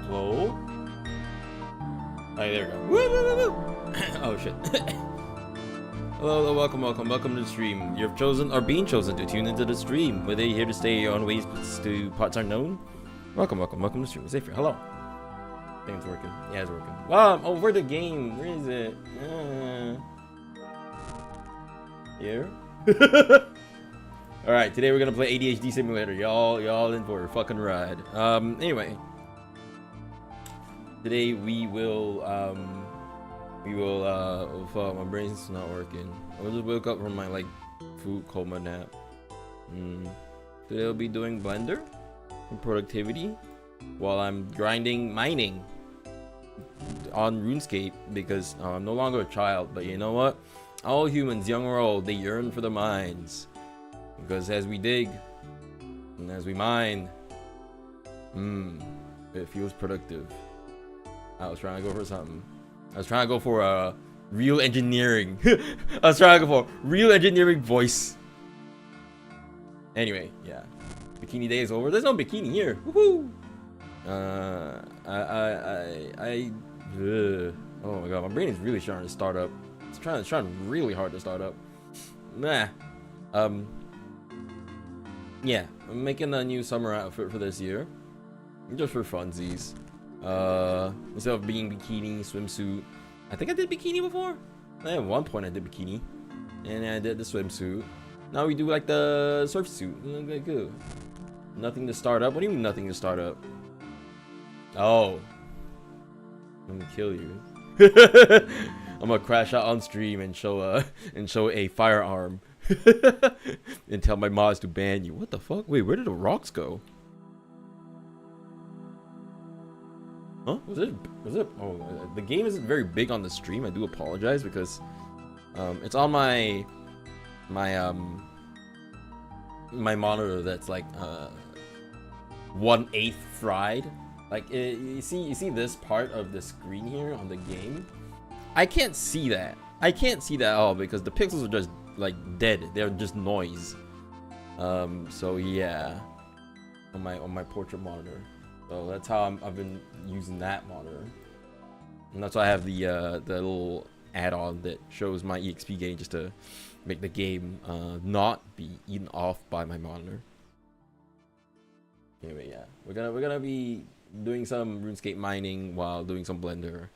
Hello? Alright, there we go. Woo, woo, woo, woo. Oh shit. Hello, welcome to the stream. You've chosen or being chosen to tune into the stream. Whether you're here to stay on ways to parts unknown. Welcome to the stream. It's Xavier. Hello. I think it's working. Yeah, it's working. Wow, I'm over the game. Where is it? Here. Alright, today we're gonna play ADHD Simulator. Y'all in for a fucking ride. Anyway. Today we will, oh fuck, my brain's not working. I just woke up from my, like, food coma nap. Today I'll be doing Blender and productivity while I'm grinding mining on RuneScape because I'm no longer a child. But you know what? All humans, young or old, they yearn for the mines. Because as we dig and as we mine, it feels productive. I was trying to go for something. I was trying to go for real engineering. I was trying to go for real engineering voice. Anyway, yeah. Bikini day is over. There's no bikini here. Woohoo! Oh my god, my brain is really trying to start up. It's trying really hard to start up. Nah. Yeah, I'm making a new summer outfit for this year. Just for funsies. Instead of being bikini, swimsuit. I think I did bikini before. At one point I did bikini. And I did the swimsuit. Now we do like the surf suit. Okay, cool. Nothing to start up? What do you mean nothing to start up? Oh. I'm gonna kill you. I'm gonna crash out on stream and show a firearm. And tell my mods to ban you. What the fuck? Wait, where did the rocks go? Huh? Was it? Oh, the game isn't very big on the stream. I do apologize because it's on my monitor that's like 1/8 fried. Like you see this part of the screen here on the game. I can't see that. I can't see that at all because the pixels are just like dead. They're just noise. So yeah, on my portrait monitor. So that's how I've been using that monitor, and that's why I have the little add-on that shows my EXP gain just to make the game not be eaten off by my monitor. Anyway, yeah, we're gonna be doing some RuneScape mining while doing some Blender.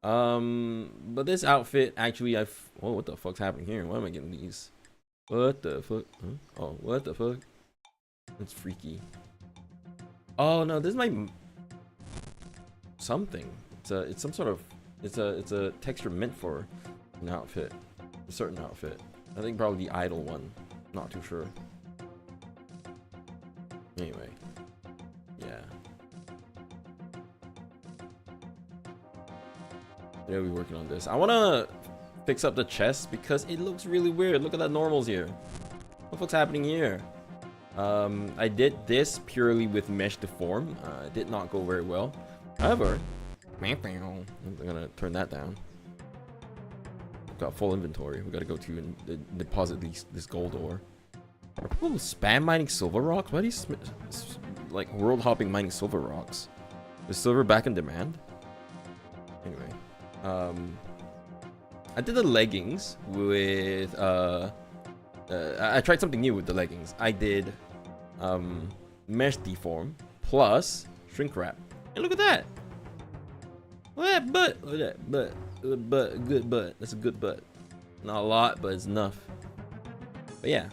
But this outfit actually oh, what the fuck's happening here? Why am I getting these? What the fuck? Huh? Oh, what the fuck? That's freaky. Oh no, this is my something. It's some sort of it's a texture meant for an outfit, a certain outfit. I think probably the idle one. Not too sure. Anyway, yeah. Today we'll be working on this. I wanna fix up the chest because it looks really weird. Look at that normals here. What the fuck's happening here? I did this purely with mesh deform. It did not go very well. However, I'm gonna turn that down. We've got full inventory. We gotta go to and deposit this gold ore. Are people spam mining silver rocks? Why do you like world hopping mining silver rocks? Is silver back in demand? Anyway, I did the leggings with I tried something new with the leggings. I did mesh deform plus shrink wrap. And look at that. Look at that butt. Look at that butt. Good butt. That's a good butt. Not a lot, but it's enough. But yeah.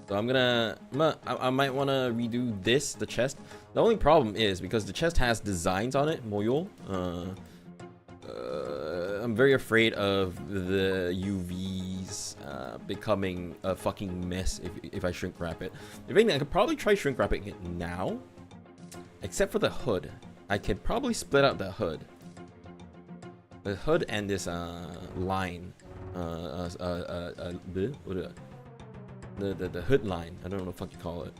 So I might want to redo the chest. The only problem is because the chest has designs on it, moyo. I'm very afraid of the UVs becoming a fucking mess if I shrink wrap it. If anything, I could probably try shrink wrapping it now, except for the hood. I could probably split out the hood and this line, the hood line. I don't know what the fuck you call it.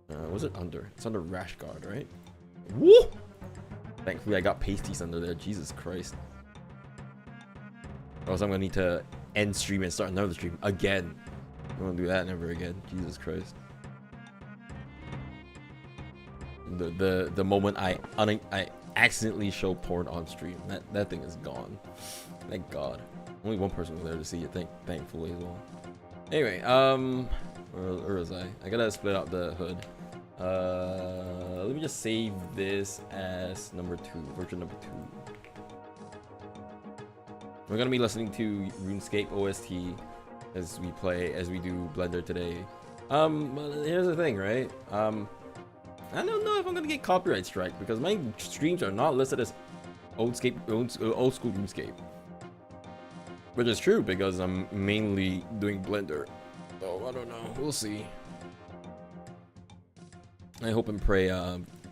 What's it under? It's under rash guard, right? Woo! Thankfully, I got pasties under there. Jesus Christ. Or else I'm gonna need to end stream and start another stream again. I don't want to do that never again. Jesus Christ. the moment I accidentally show porn on stream. That thing is gone. Thank God. Only one person was there to see it. Thankfully as well. Anyway, where was I? I gotta split out the hood. Let me just save this as version number 2. We're gonna be listening to RuneScape OST as we do Blender today. Here's the thing, right? I don't know if I'm gonna get copyright strike because my streams are not listed as old school RuneScape, which is true because I'm mainly doing Blender. So I don't know. We'll see. I hope and pray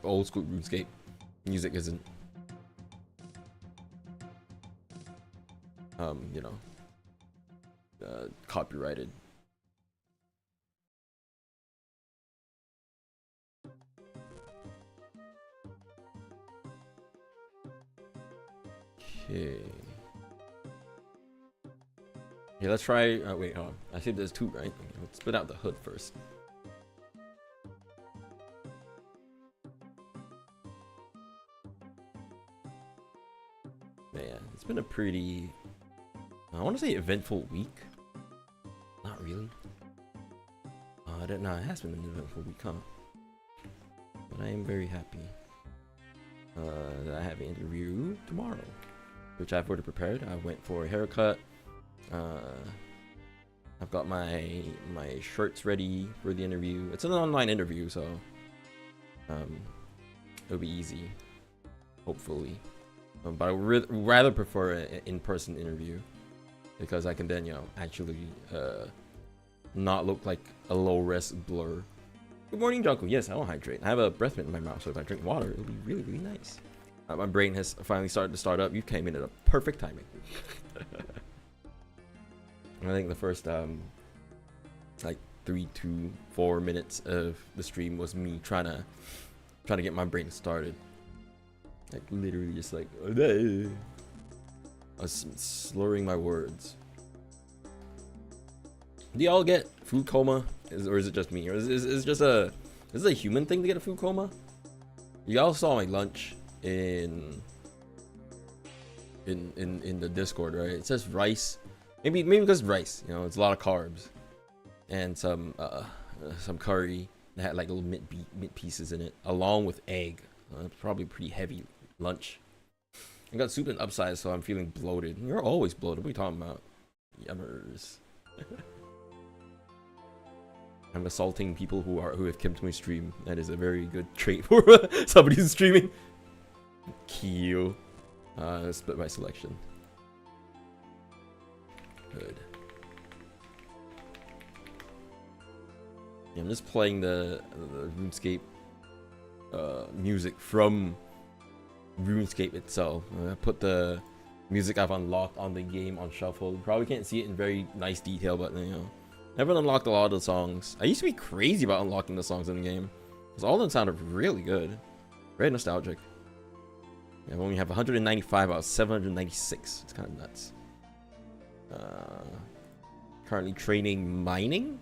old school RuneScape music isn't copyrighted. Okay. Yeah, let's try. Wait, hold on. I said there's 2, right? Okay, let's split out the hood first. Man, it's been a pretty, I want to say eventful week. Not really. I don't know. It has been an eventful week, huh? But I am very happy that I have an interview tomorrow, which I've already prepared. I went for a haircut. I've got my shirts ready for the interview. It's an online interview, so it'll be easy, hopefully. But I would rather prefer an in-person interview because I can then, actually not look like a low-res blur. Good morning, Junko. Yes, I will hydrate. I have a breath mint in my mouth, so if I drink water, it'll be really, really nice. My brain has finally started to start up. You came in at a perfect timing. I think the first like 3 to 4 minutes of the stream was me trying to get my brain started. Like literally just like I was slurring my words. Do y'all get food coma, or is it just me, or is this a human thing to get a food coma? Y'all saw my lunch in the Discord, right? It says rice. Maybe because rice, it's a lot of carbs, and some curry that had like little mint pieces in it, along with egg. Probably pretty heavy lunch. I got soup and upsize, so I'm feeling bloated. You're always bloated. What are you talking about? Yummers. I'm assaulting people who have come to my stream. That is a very good trait for somebody who's streaming. Kill. Split my selection. Good. Yeah, I'm just playing the RuneScape music from RuneScape itself. I put the music I've unlocked on the game on shuffle. You probably can't see it in very nice detail, but I've unlocked a lot of the songs. I used to be crazy about unlocking the songs in the game because all of them sounded really good. Very nostalgic. I only have 195 out of 796. It's kind of nuts. Currently training mining.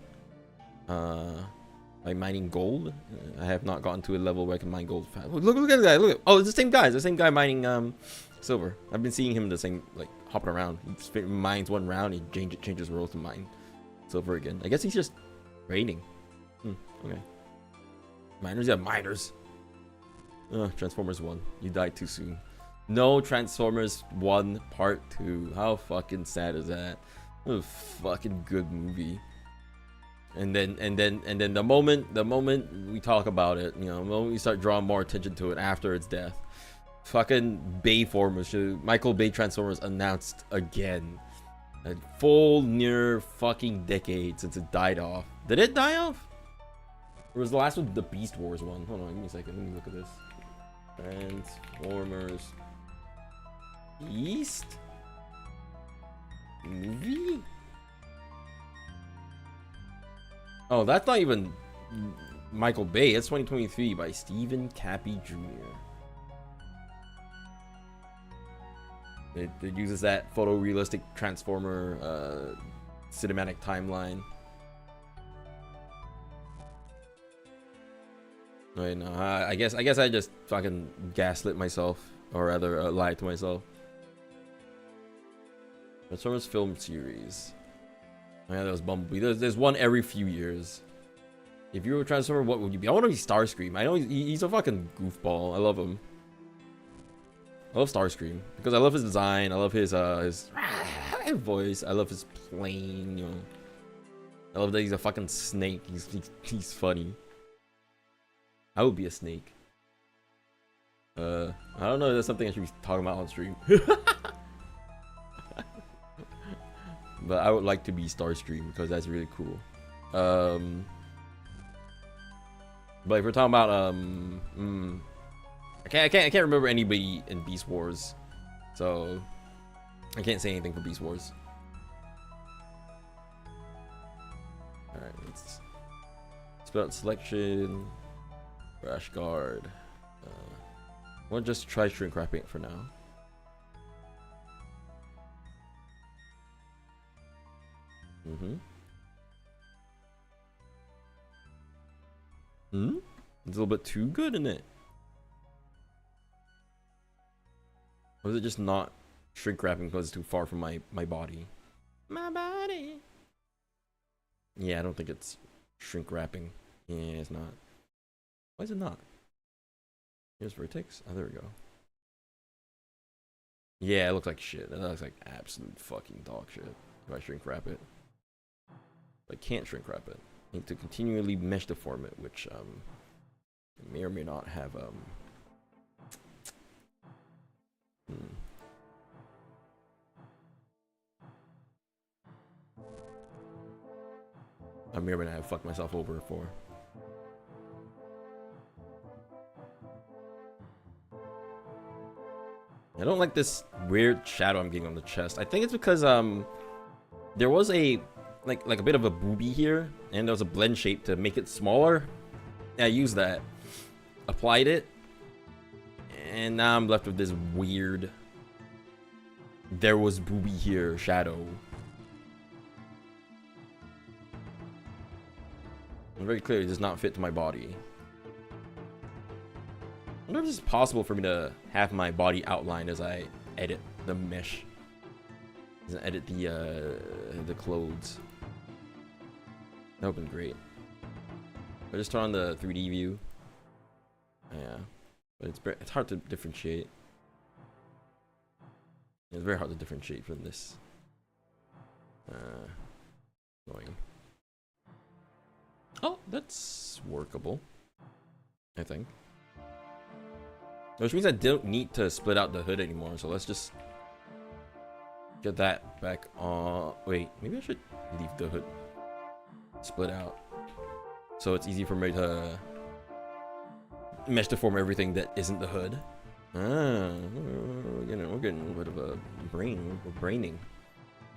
By mining gold. I have not gotten to a level where I can mine gold fast. Look at the guy. Look at, oh, it's the same guy. It's the same guy mining silver. I've been seeing him the same, like hopping around. He mines one round, he changes roles to mine silver again. I guess he's just training. Okay. Miners, yeah, miners. Transformers 1. You died too soon. No Transformers 1 Part 2. How fucking sad is that? What a fucking good movie. And then the moment we talk about it, the moment we start drawing more attention to it after its death, fucking Bayformers, Michael Bay Transformers announced again. A full near fucking decade since it died off. Did it die off? Or was the last one the Beast Wars one? Hold on, give me a second. Let me look at this. Transformers Beast movie? Oh, that's not even Michael Bay. It's 2023 by Stephen Cappy Jr. It uses that photorealistic Transformer cinematic timeline. Wait, no, I guess I just fucking gaslit myself, or rather lied to myself. Transformers film series. Oh yeah, that was Bumblebee. There's one every few years. If you were a Transformer, what would you be? I want to be Starscream. I know he's a fucking goofball. I love him. I love Starscream because I love his design. I love his voice. I love his plane. You know. I love that he's a fucking snake. He's funny. I would be a snake. I don't know if that's something I should be talking about on stream. But I would like to be Starscream because that's really cool. But if we're talking about I can't remember anybody in Beast Wars, so I can't say anything for Beast Wars. All right, let's spell out selection. Rash guard. We'll just try shrink wrapping it for now. It's a little bit too good, isn't it? Or is it just not shrink wrapping because it's too far from my body? My body. Yeah, I don't think it's shrink wrapping. Yeah, it's not. Why is it not? Here's vertex. Oh, there we go. Yeah, it looks like shit. That looks like absolute fucking dog shit. If I shrink wrap it, I can't shrink wrap it. I need to continually mesh deform it, which may or may not have I may or may not have fucked myself over for. I don't like this weird shadow I'm getting on the chest. I think it's because there was a like a bit of a boobie here, and there was a blend shape to make it smaller. I used that, applied it, and now I'm left with this weird there was boobie here shadow. And very clearly does not fit to my body. I wonder if it's possible for me to have my body outlined as I edit the mesh, as I edit the clothes. That would have been great. I just turn on the 3D view. Yeah, but it's hard to differentiate. It's very hard to differentiate from this. Annoying. Oh, that's workable, I think. Which means I don't need to split out the hood anymore, so let's just get that back on. Wait, maybe I should leave the hood split out, so it's easy for me to mesh deform everything that isn't the hood. We're getting a little bit of a brain. We're braining.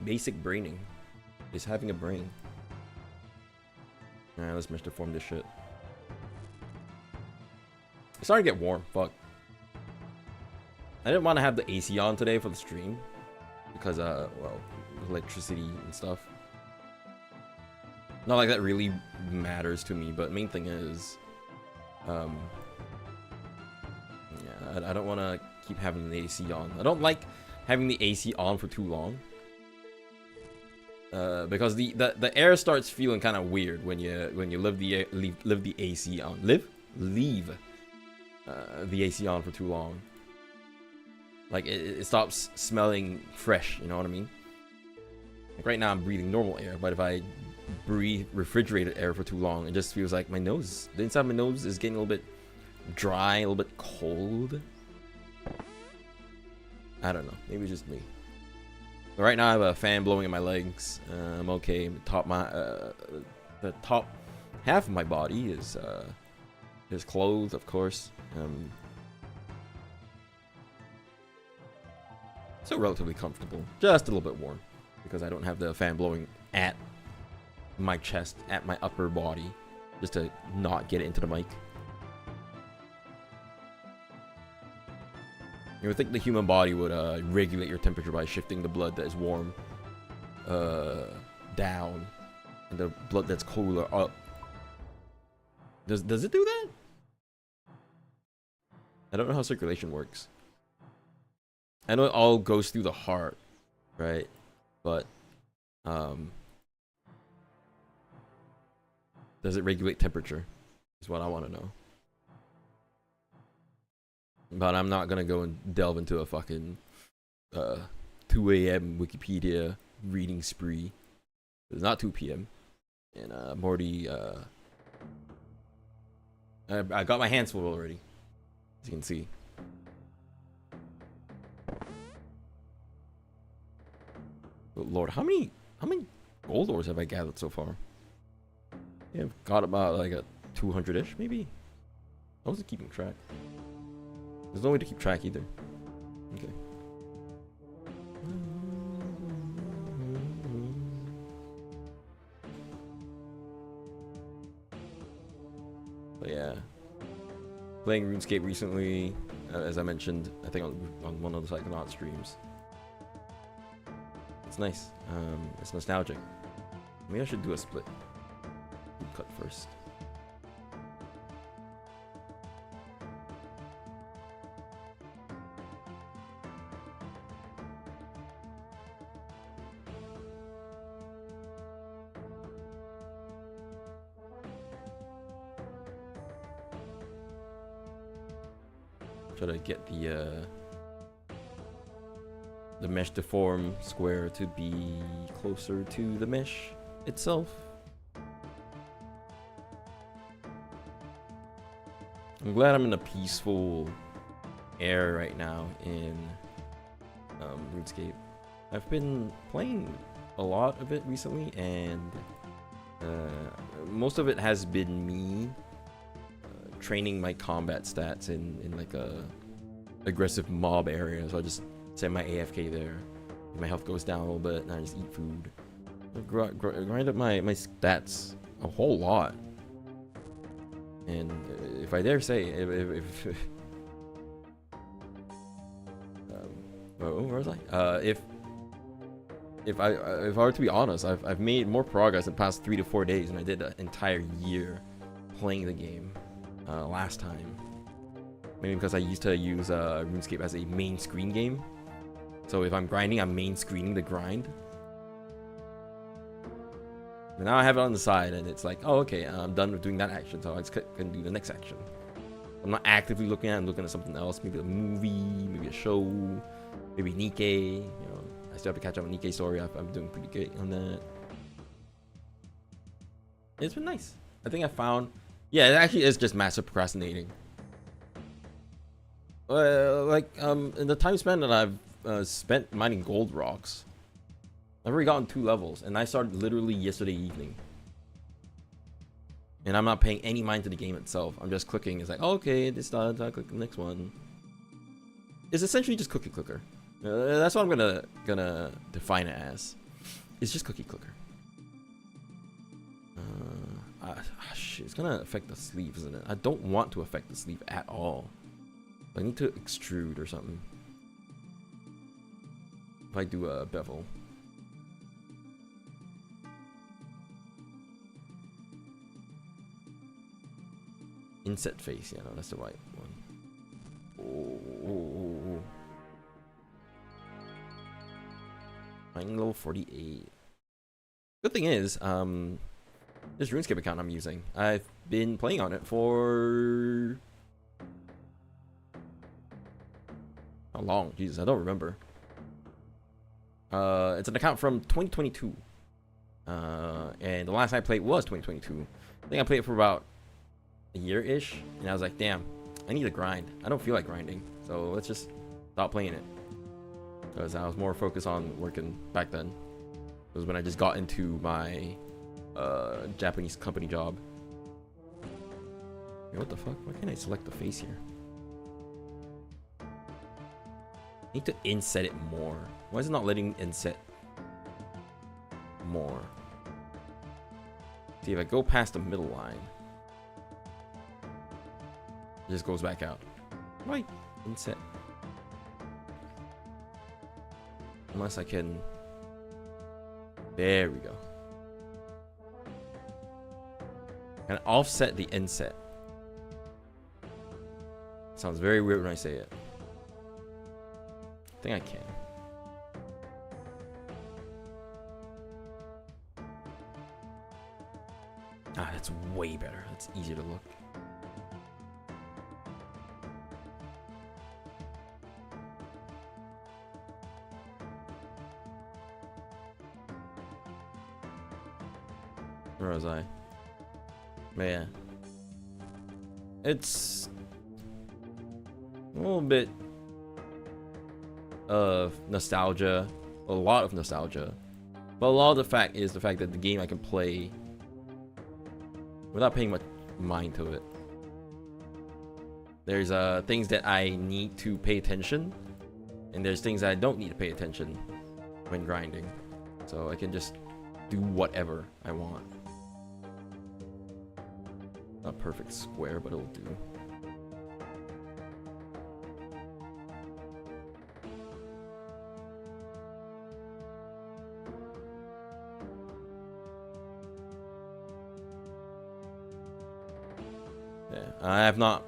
Basic braining is having a brain. Alright, let's mesh deform this shit. It's starting to get warm. Fuck. I didn't want to have the AC on today for the stream because well, electricity and stuff. Not like that really matters to me, but main thing is yeah, I don't want to keep having the AC on. I don't like having the AC on for too long. Because the air starts feeling kind of weird when you leave the AC on. Leave the AC on for too long. Like it stops smelling fresh. You know what I mean? Like right now I'm breathing normal air, but if I breathe refrigerated air for too long, it just feels like my nose, the inside of my nose is getting a little bit dry, a little bit cold. I don't know. Maybe it's just me. But right now I have a fan blowing in my legs. I'm okay. The top half of my body is clothed, of course. Still relatively comfortable. Just a little bit warm because I don't have the fan blowing at my chest, at my upper body, just to not get it into the mic. You would think the human body would regulate your temperature by shifting the blood that is warm down and the blood that's cooler up. Does it do that? I don't know how circulation works. I know it all goes through the heart, right? But does it regulate temperature? Is what I want to know. But I'm not gonna go and delve into a fucking 2 a.m. Wikipedia reading spree. It's not 2 p.m. And I'm already I got my hands full already, as you can see. But Lord, how many gold ores have I gathered so far? Yeah, I've got about like a 200-ish maybe. I wasn't keeping track. There's no way to keep track either. Okay. But yeah, playing RuneScape recently, as I mentioned, I think on one of the Psychonaut streams. It's nice. It's nostalgic. Maybe I should do a split. Cut first. Try to get the mesh deform square to be closer to the mesh itself. I'm glad I'm in a peaceful air right now in RuneScape. I've been playing a lot of it recently, and most of it has been me training my combat stats in like a aggressive mob area. So I just send my AFK there. My health goes down a little bit, and I just eat food. Grind up my stats a whole lot. And if I dare say, where was I? If I were to be honest, I've made more progress in the past 3 to 4 days than I did an entire year playing the game last time. Maybe because I used to use RuneScape as a main screen game. So if I'm grinding, I'm main screening the grind. But now I have it on the side, and it's like, oh, okay, I'm done with doing that action, so I just can do the next action. I'm not actively looking at it. I'm looking at something else, maybe a movie, maybe a show, maybe Nikkei. You know, I still have to catch up on Nikkei story. I'm doing pretty good on that. It's been nice. I think I found, yeah, it actually is just massive procrastinating. In the time span that I've spent mining gold rocks, I've already gotten 2 levels, and I started literally yesterday evening. And I'm not paying any mind to the game itself. I'm just clicking. It's like, oh, okay, this done. So I click the next one. It's essentially just cookie clicker. That's what I'm gonna define it as. It's just cookie clicker. Shit, it's gonna affect the sleeve, isn't it? I don't want to affect the sleeve at all. I need to extrude or something. If I do a bevel. Inset face, yeah, no, that's the right one. Mining level 48. Good thing is, this RuneScape account I'm using, I've been playing on it for how long? Jesus, I don't remember. It's an account from 2022. And the last time I played was 2022. I think I played it for about a year-ish, and I was like, damn, I need to grind. I don't feel like grinding, so let's just stop playing it. Because I was more focused on working back then. It was when I just got into my Japanese company job. Hey, what the fuck? Why can't I select the face here? I need to inset it more. Why is it not letting inset more? See, if I go past the middle line, it just goes back out. Right, inset. Unless I can. There we go. And offset the inset. Sounds very weird when I say it. I think I can. Ah, that's way better. That's easier to look. Where was I? But yeah. It's a little bit of nostalgia, a lot of nostalgia, but a lot of the fact is the fact that the game I can play without paying much mind to it. There's things that I need to pay attention, and there's things that I don't need to pay attention when grinding, so I can just do whatever I want. Not perfect square, but it'll do. Yeah, I have not.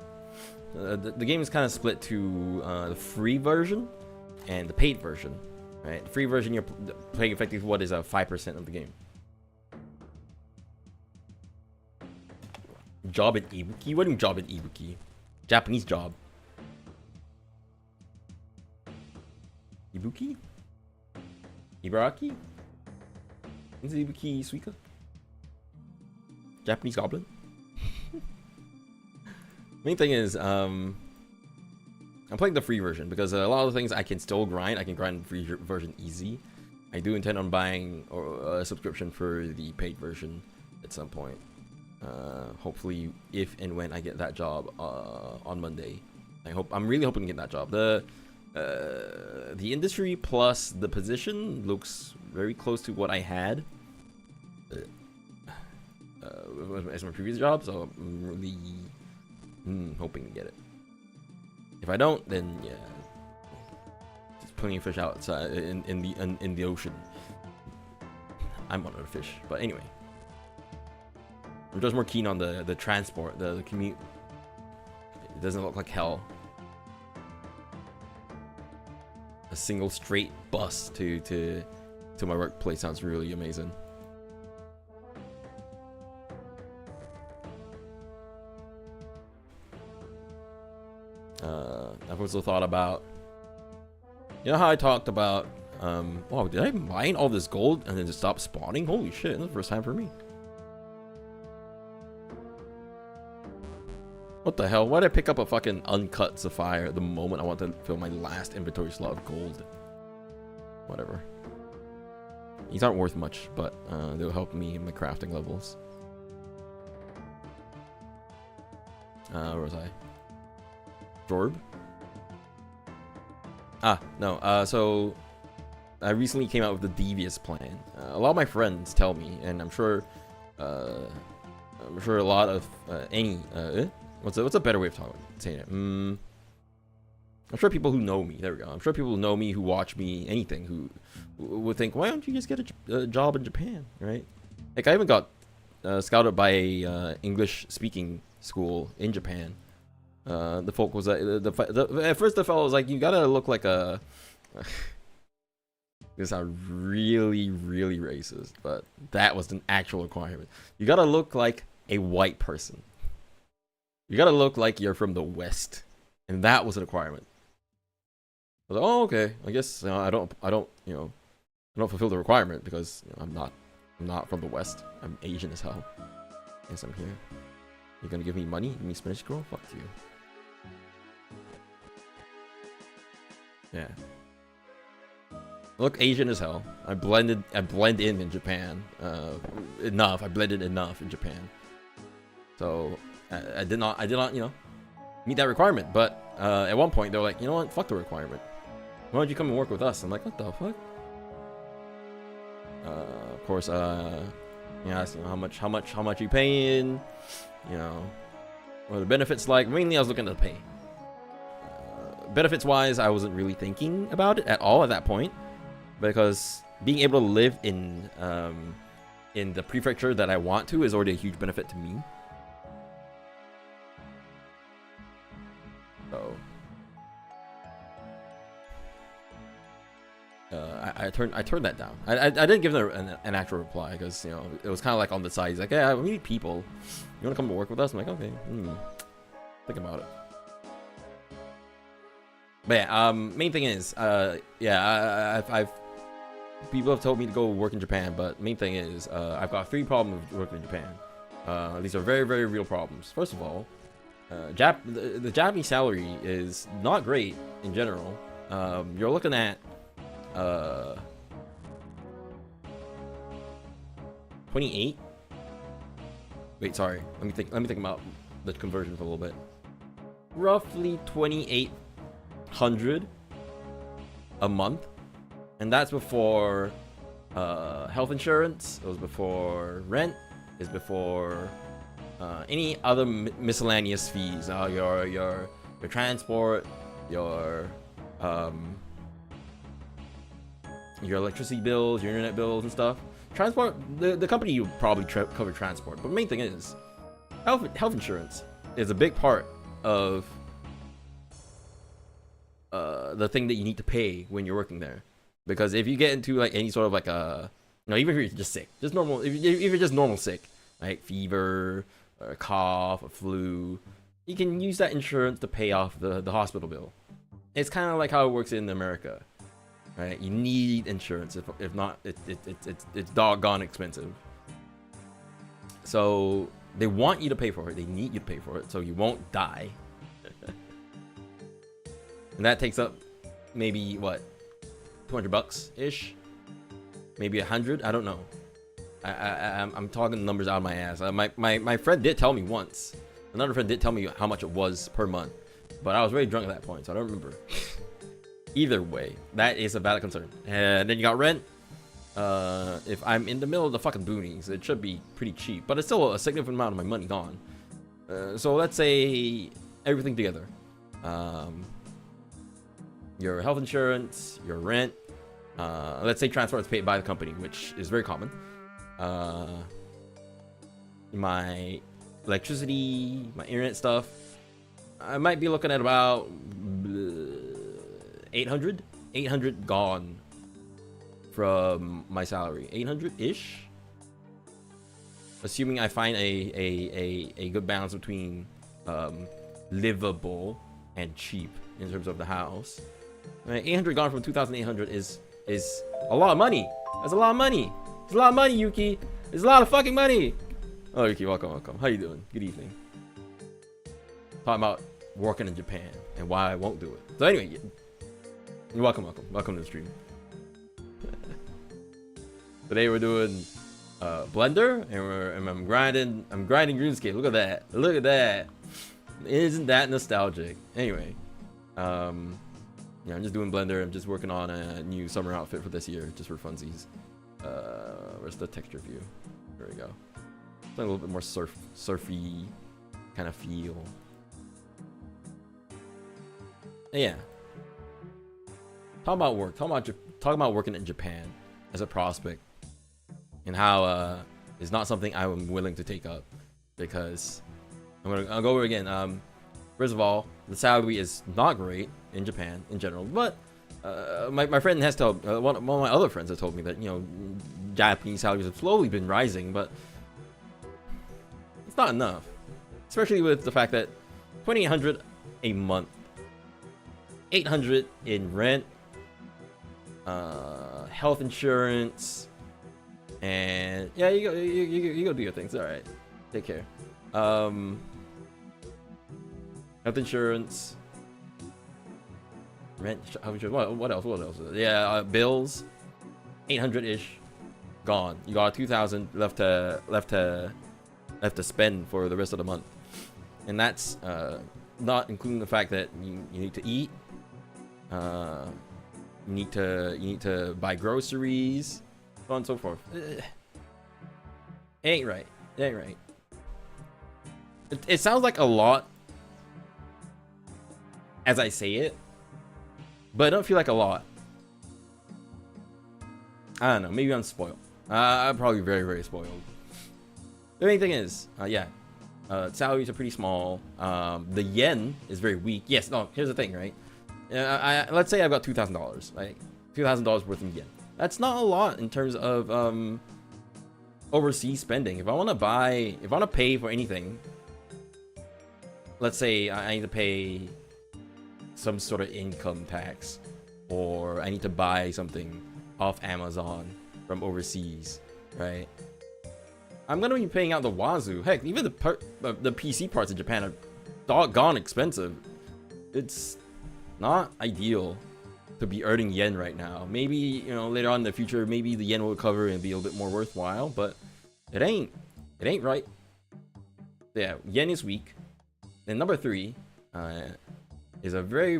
The game is kind of split to the free version and the paid version. Right, the free version you're playing effectively what is 5% of the game. Job in Ibuki? What do you mean job in Ibuki? Japanese job. Ibuki? Ibaraki? Is it Ibuki Suika? Japanese goblin? Main thing is, I'm playing the free version because a lot of the things I can still grind. I can grind the free version easy. I do intend on buying a subscription for the paid version at some point. Hopefully, if and when I get that job on Monday, I'm really hoping to get that job. The industry plus the position looks very close to what I had as my previous job, so I'm really hoping to get it. If I don't, then yeah, just putting fish outside in the ocean. I'm one of the fish, but anyway. I'm just more keen on the transport, the commute. It doesn't look like hell. A single straight bus to my workplace sounds really amazing. I've also thought about, you know how I talked about, wow, did I mine all this gold and then just stop spawning? Holy shit, that's the first time for me. What the hell? Why did I pick up a fucking uncut sapphire the moment I want to fill my last inventory slot of gold? Whatever. These aren't worth much, but they'll help me in my crafting levels. Where was I? Jorb? Ah, no. So I recently came out with the Devious plan. A lot of my friends tell me, and I'm sure a lot of what's a better way of saying it? I'm sure people who know me. There we go. I'm sure people who know me, who watch me, anything, who would think, why don't you just get a job in Japan, right? Like I even got scouted by a English speaking school in Japan. The folk was at first the fellow was like, you gotta look like a. This sounds really, really racist, but that was an actual requirement. You gotta look like a white person. You gotta look like you're from the West, and that was a requirement. I was like, oh, okay. I guess I don't fulfill the requirement because I'm not from the West. I'm Asian as hell. Yes, I'm here. You're gonna give me money? Give me Spanish girl? Fuck you. Yeah. I look Asian as hell. I blend in Japan enough. I blended enough in Japan. So I did not, meet that requirement. But at one point they were like, you know what? Fuck the requirement. Why don't you come and work with us? I'm like, what the fuck? Of course, asked, how much you paying? What are the benefits like? Mainly, I was looking at the pay. Benefits wise, I wasn't really thinking about it at all at that point, because being able to live in the prefecture that I want to is already a huge benefit to me. So I turned that down. I didn't give them an actual reply because, you know, it was kind of like on the side. He's like, yeah, we need people. You want to come to work with us? I'm like, okay. Think about it. But yeah, main thing is, yeah, I've people have told me to go work in Japan, but main thing is, I've got 3 problems with working in Japan. These are very, very real problems. First of all, the Japanese salary is not great in general. You're looking at 28. Wait, sorry. Let me think about the conversion for a little bit. Roughly 2,800 a month, and that's before health insurance. It was before rent. It's before any other miscellaneous fees. Your transport, your electricity bills, your internet bills and stuff. Transport, the company will probably cover transport, but main thing is health insurance is a big part of the thing that you need to pay when you're working there. Because if you get into like any sort of like even if you're just sick, just normal, if you're just normal sick, like fever, or a cough, a flu, you can use that insurance to pay off the hospital bill. It's kind of like how it works in America. Right, you need insurance. If not, it's doggone expensive. So they want you to pay for it. They need you to pay for it, so you won't die. And that takes up maybe what, $200 ish, maybe 100. I don't know. I'm talking numbers out of my ass. My friend did tell me once. Another friend did tell me how much it was per month, but I was very drunk at that point, so I don't remember. Either way, that is a valid concern. And then you got rent. If I'm in the middle of the fucking boonies, it should be pretty cheap, but it's still a significant amount of my money gone. So let's say everything together. Your health insurance, your rent. Let's say transport is paid by the company, which is very common. My electricity, my internet stuff. I might be looking at about 800 gone from my salary. 800-ish, assuming I find a good balance between livable and cheap in terms of the house. 800 gone from 2,800 is a lot of money. That's a lot of money. It's a lot of money, Yuki. It's a lot of fucking money. Oh, Yuki, welcome. How you doing? Good evening. Talking about working in Japan and why I won't do it. So anyway, welcome to the stream. Today we're doing Blender, and I'm grinding RuneScape. Look at that. Isn't that nostalgic? Anyway, yeah, I'm just doing Blender. I'm just working on a new summer outfit for this year, just for funsies. Where's the texture view? There we go. It's a little bit more surfy kind of feel. And yeah. Talk about work. Talk about working in Japan as a prospect, and how it's not something I'm willing to take up, because I'll go over it again. First of all, the salary is not great in Japan in general, but my friend has told one of my other friends has told me that, you know, Japanese salaries have slowly been rising, but it's not enough, especially with the fact that 2,800 a month, 800 in rent, health insurance, and yeah, you go do your things. All right, take care. Health insurance, rent, health insurance. What else? Yeah, bills, 800-ish, gone. You got 2,000 left to spend for the rest of the month, and that's not including the fact that you need to eat. You need to buy groceries, so on and so forth. It ain't right. It sounds like a lot as I say it, but I don't feel like a lot. I don't know. Maybe I'm spoiled. I'm probably very, very spoiled. The main thing is, yeah, Salaries are pretty small. The yen is very weak. Yes, no, here's the thing, right? Let's say I've got $2,000, like $2,000 worth in yen. That's not a lot in terms of overseas spending. If I want to pay for anything, let's say I need to pay some sort of income tax, or I need to buy something off Amazon from overseas, right? I'm gonna be paying out the wazoo. Heck, even the PC parts in Japan are doggone expensive. It's not ideal to be earning yen right now. Maybe, you know, later on in the future, maybe the yen will recover and be a little bit more worthwhile, but it ain't right. Yeah, yen is weak. Then number 3 is a very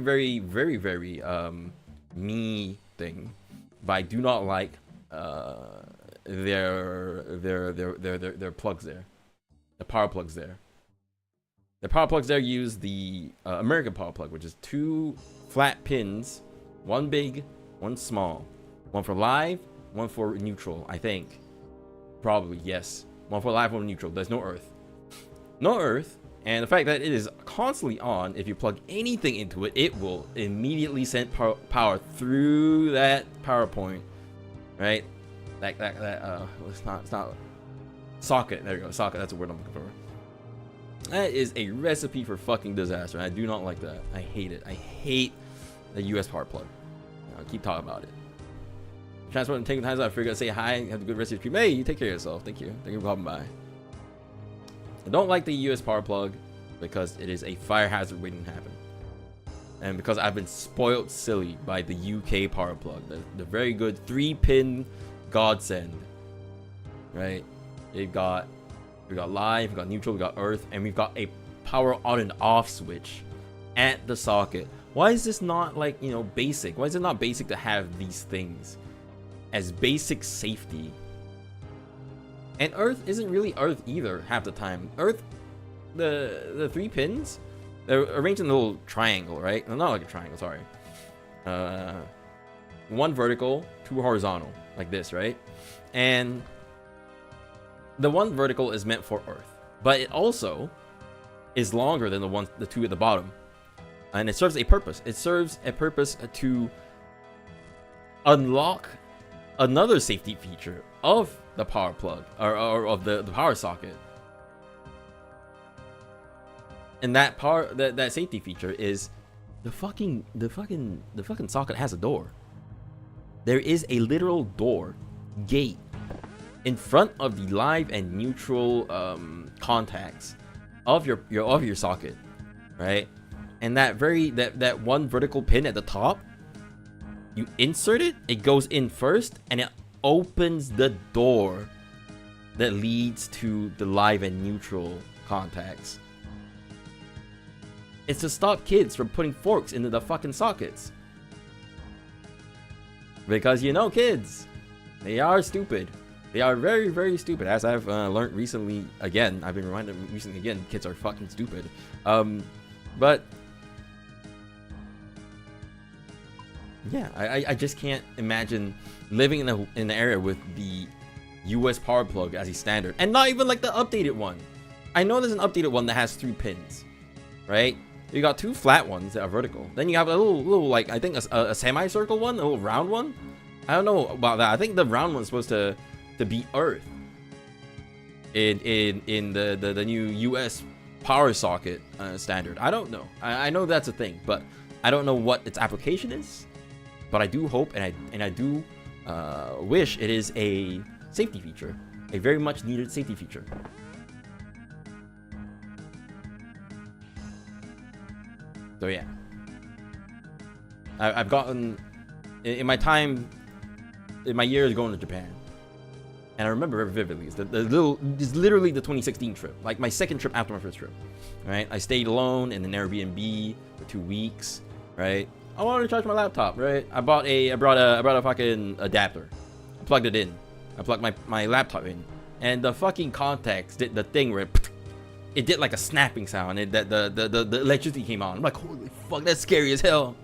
me thing, but I do not like their plugs there, the power plugs there. The power plugs there use the American power plug, which is 2 flat pins, one big, one small, one for live, one for neutral. I think, probably yes, one for live, one for neutral. There's no earth, and the fact that it is constantly on. If you plug anything into it, it will immediately send power through that power point, right? It's not socket. There you go, socket. That's the word I'm looking for. That is a recipe for fucking disaster. I do not like that. I hate it. I hate the US power plug. I'll keep talking about it. Transport and taking times I figured I'd say hi. Have a good rest of your stream. Hey, you take care of yourself. Thank you for coming by. I don't like the US power plug because it is a fire hazard waiting to happen, and because I've been spoiled silly by the UK power plug, the very good 3-pin godsend, right? We got live, we got neutral, we got earth, and we've got a power on and off switch at the socket. Why is this not, like, you know, basic? Why is it not basic to have these things as basic safety? And earth isn't really earth either half the time. Earth, the 3 pins, they're arranged in a little triangle, right? No, not like a triangle, sorry. 1 vertical, 2 horizontal, like this, right? And the 1 vertical is meant for earth, but it also is longer than the 2 at the bottom, and it serves a purpose. It serves a purpose to unlock another safety feature of the power plug, or of the power socket. And that that safety feature is the fucking socket has a door. There is a literal door, gate, in front of the live and neutral contacts of your socket, right? And that 1 vertical pin at the top, you insert it, it goes in first, and it opens the door that leads to the live and neutral contacts. It's to stop kids from putting forks into the fucking sockets. Because, you know, kids, they are stupid. They are very stupid, as I've learned recently. Again, I've been reminded recently again, kids are fucking stupid. But yeah, I just can't imagine living in an area with the US power plug as a standard, and not even like the updated one. I know there's an updated one that has 3 pins, right? You got 2 flat ones that are vertical. Then you have a little like, I think a semicircle one, a little round one. I don't know about that. I think the round one's supposed to be earth in the new US power socket standard. I don't know. I know that's a thing, but I don't know what its application is. But I do hope, and I do wish it is a safety feature, a very much needed safety feature. So yeah, I've gotten in my time, in my years going to Japan, and I remember very vividly. It's literally the 2016 trip, like my second trip after my first trip. Right, I stayed alone in an Airbnb for 2 weeks. Right, I wanted to charge my laptop. Right, I brought a fucking adapter, I plugged it in, I plugged my laptop in, and the fucking contacts did the thing where it did like a snapping sound, and the electricity came on. I'm like, holy fuck, that's scary as hell.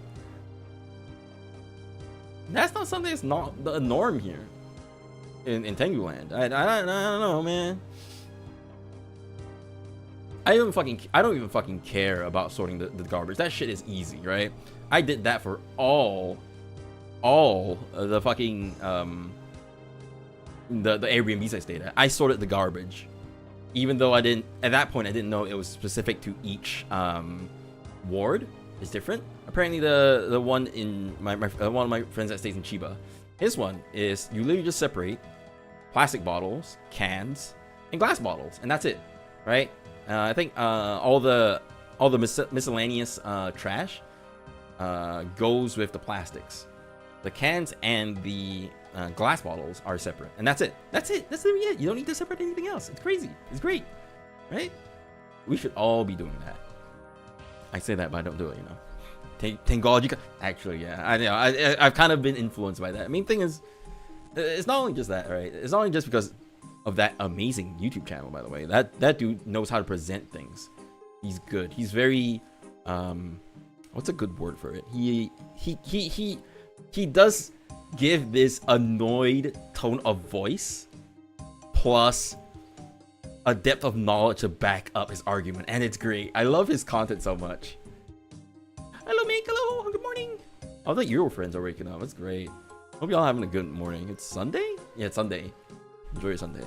That's not something that's not the norm here in Tengu land. I don't know, man. I don't even fucking care about sorting the garbage. That shit is easy, right? I did that for all the fucking the Airbnbs I stayed at. I sorted the garbage, even though at that point I didn't know it was specific to each ward. It's different. Apparently the one in one of my friends that stays in Chiba, his one is you literally just separate plastic bottles, cans, and glass bottles, and that's it, right? I think all the miscellaneous trash goes with the plastics. The cans and the glass bottles are separate, and that's it. That's literally it. You don't need to separate anything else. It's crazy. It's great, right? We should all be doing that. I say that, but I don't do it. You know, Tengu. Actually, yeah, I know. I've kind of been influenced by that. I mean, thing is, it's not only just that, right? It's not only just because of that amazing YouTube channel, by the way. That dude knows how to present things. He's good. He's very what's a good word for it? He does give this annoyed tone of voice plus a depth of knowledge to back up his argument, and it's great. I love his content so much. Hello, Mike. Hello. Good morning. Oh, the Euro friends are waking up. That's great. Hope y'all having a good morning. It's Sunday? Yeah, it's Sunday. Enjoy your Sunday.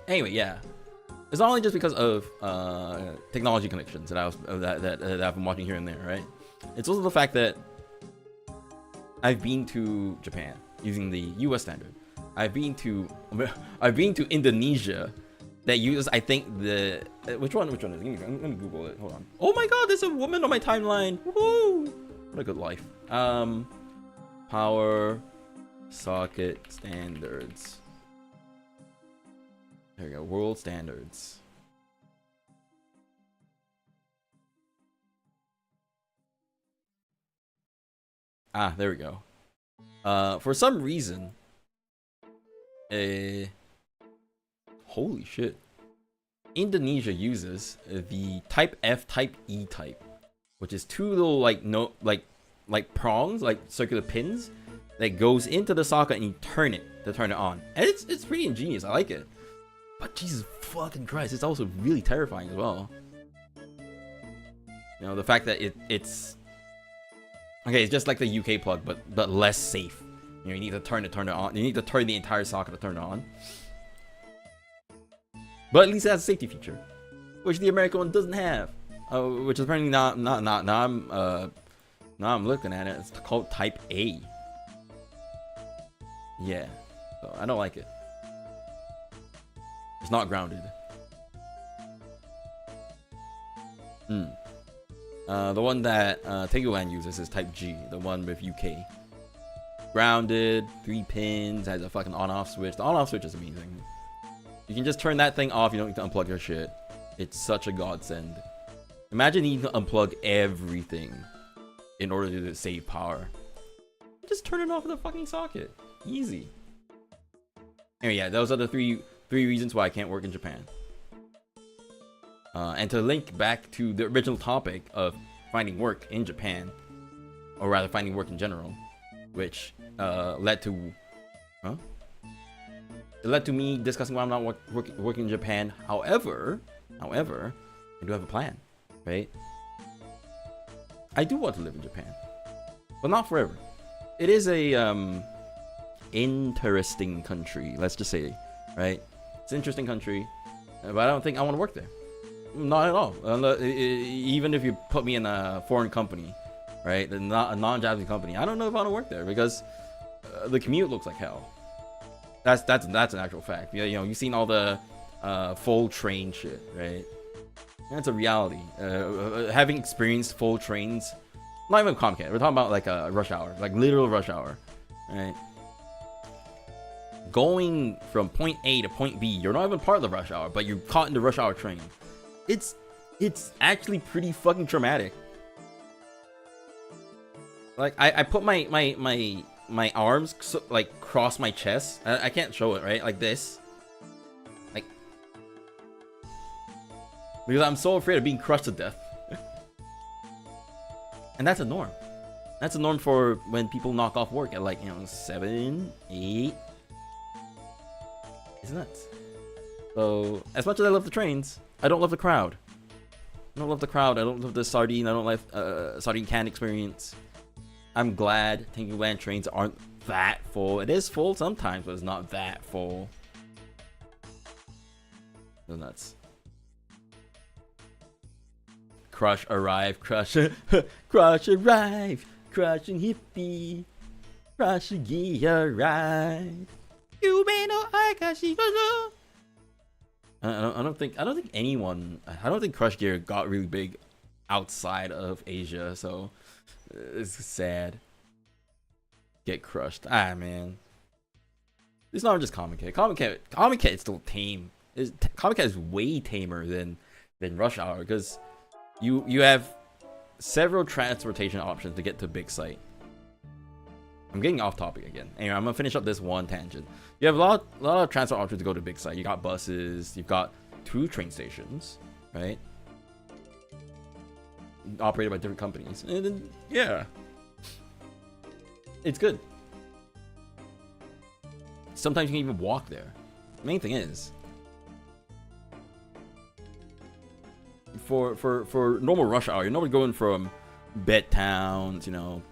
Anyway, yeah. It's not only just because of technology connections that I've been watching here and there, right? It's also the fact that I've been to Japan using the US standard. I've been to Indonesia that uses, I think, the which one is it? I'm gonna Google it. Hold on. Oh my god, there's a woman on my timeline. Woohoo! What a good life. Power socket standards. There we go. World standards. Ah, there we go. For some reason, holy shit, Indonesia uses the type F, type E type, which is two little like prongs, like circular pins that goes into the socket and you turn it to turn it on. And it's pretty ingenious. I like it. But Jesus fucking Christ, it's also really terrifying as well. You know, the fact that it's okay, it's just like the UK plug, but less safe. You know, you need to turn it on. You need to turn the entire socket to turn it on. But at least it has a safety feature, which the American one doesn't have. Which is apparently not. Now I'm looking at it. It's called Type A. Yeah, so I don't like it. It's not grounded. The one that Tengu uses is Type G, the one with UK. Grounded, 3 pins, has a fucking on-off switch. The on-off switch is amazing. You can just turn that thing off. You don't need to unplug your shit. It's such a godsend. Imagine needing to unplug everything in order to save power. Just turn it off with a fucking socket. Easy. Anyway, yeah, those are the three reasons why I can't work in Japan. And to link back to the original topic of finding work in Japan, or rather finding work in general, which led to me discussing why I'm not working in Japan. However, I do have a plan, right? I do want to live in Japan, but not forever. It is a interesting country, let's just say, right? It's an interesting country, but I don't think I want to work there. Not at all. Even if you put me in a foreign company, right? A non-Japanese company, I don't know if I want to work there because the commute looks like hell. That's an actual fact. You know, you've seen all the full train shit, right? That's a reality. Having experienced full trains, not even Comcast. We're talking about like a rush hour, like literal rush hour, right? Going from point A to point B, you're not even part of the rush hour, but you're caught in the rush hour train. It's actually pretty fucking traumatic. Like I put my arms like cross my chest. I can't show it, right? Like this. Like, because I'm so afraid of being crushed to death. And that's a norm. That's a norm for when people knock off work at like, 7, 8. It's nuts. So as much as I love the trains, I don't love the crowd. I don't love the crowd. I don't love the sardine. I don't like sardine can experience. I'm glad Tengu Land trains aren't that full. It is full sometimes, but it's not that full. So nuts. Crush arrive, crush, crush arrive, crush and hippie, crush arrive. You may know I got you. I don't think anyone. I don't think Crush Gear got really big outside of Asia, so it's sad. Get crushed. Ah man, it's not just Comic Cat. Comic Cat is still tame. Comic Cat is way tamer than Rush Hour because you have several transportation options to get to Big Site. I'm getting off topic again. Anyway, I'm gonna finish up this one tangent. You have a lot of transport options to go to Big Site. You got buses. You've got 2 train stations, right? Operated by different companies. And then, yeah, it's good. Sometimes you can even walk there. The main thing is, for normal rush hour, you're normally going from bed towns, you know,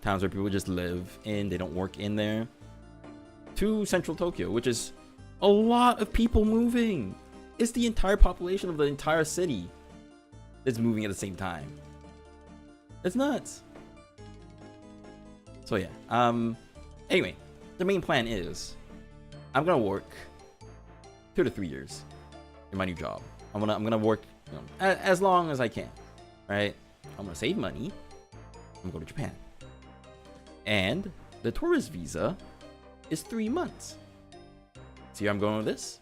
towns where people just live in, they don't work in there, to central Tokyo, which is a lot of people moving. It's the entire population of the entire city that's moving at the same time. It's nuts. So yeah, anyway, the main plan is I'm gonna work 2 to 3 years in my new job. I'm gonna work, you know, as long as I can, right? I'm gonna save money. I'm gonna go to Japan. And the tourist visa is 3 months. See where I'm going with this,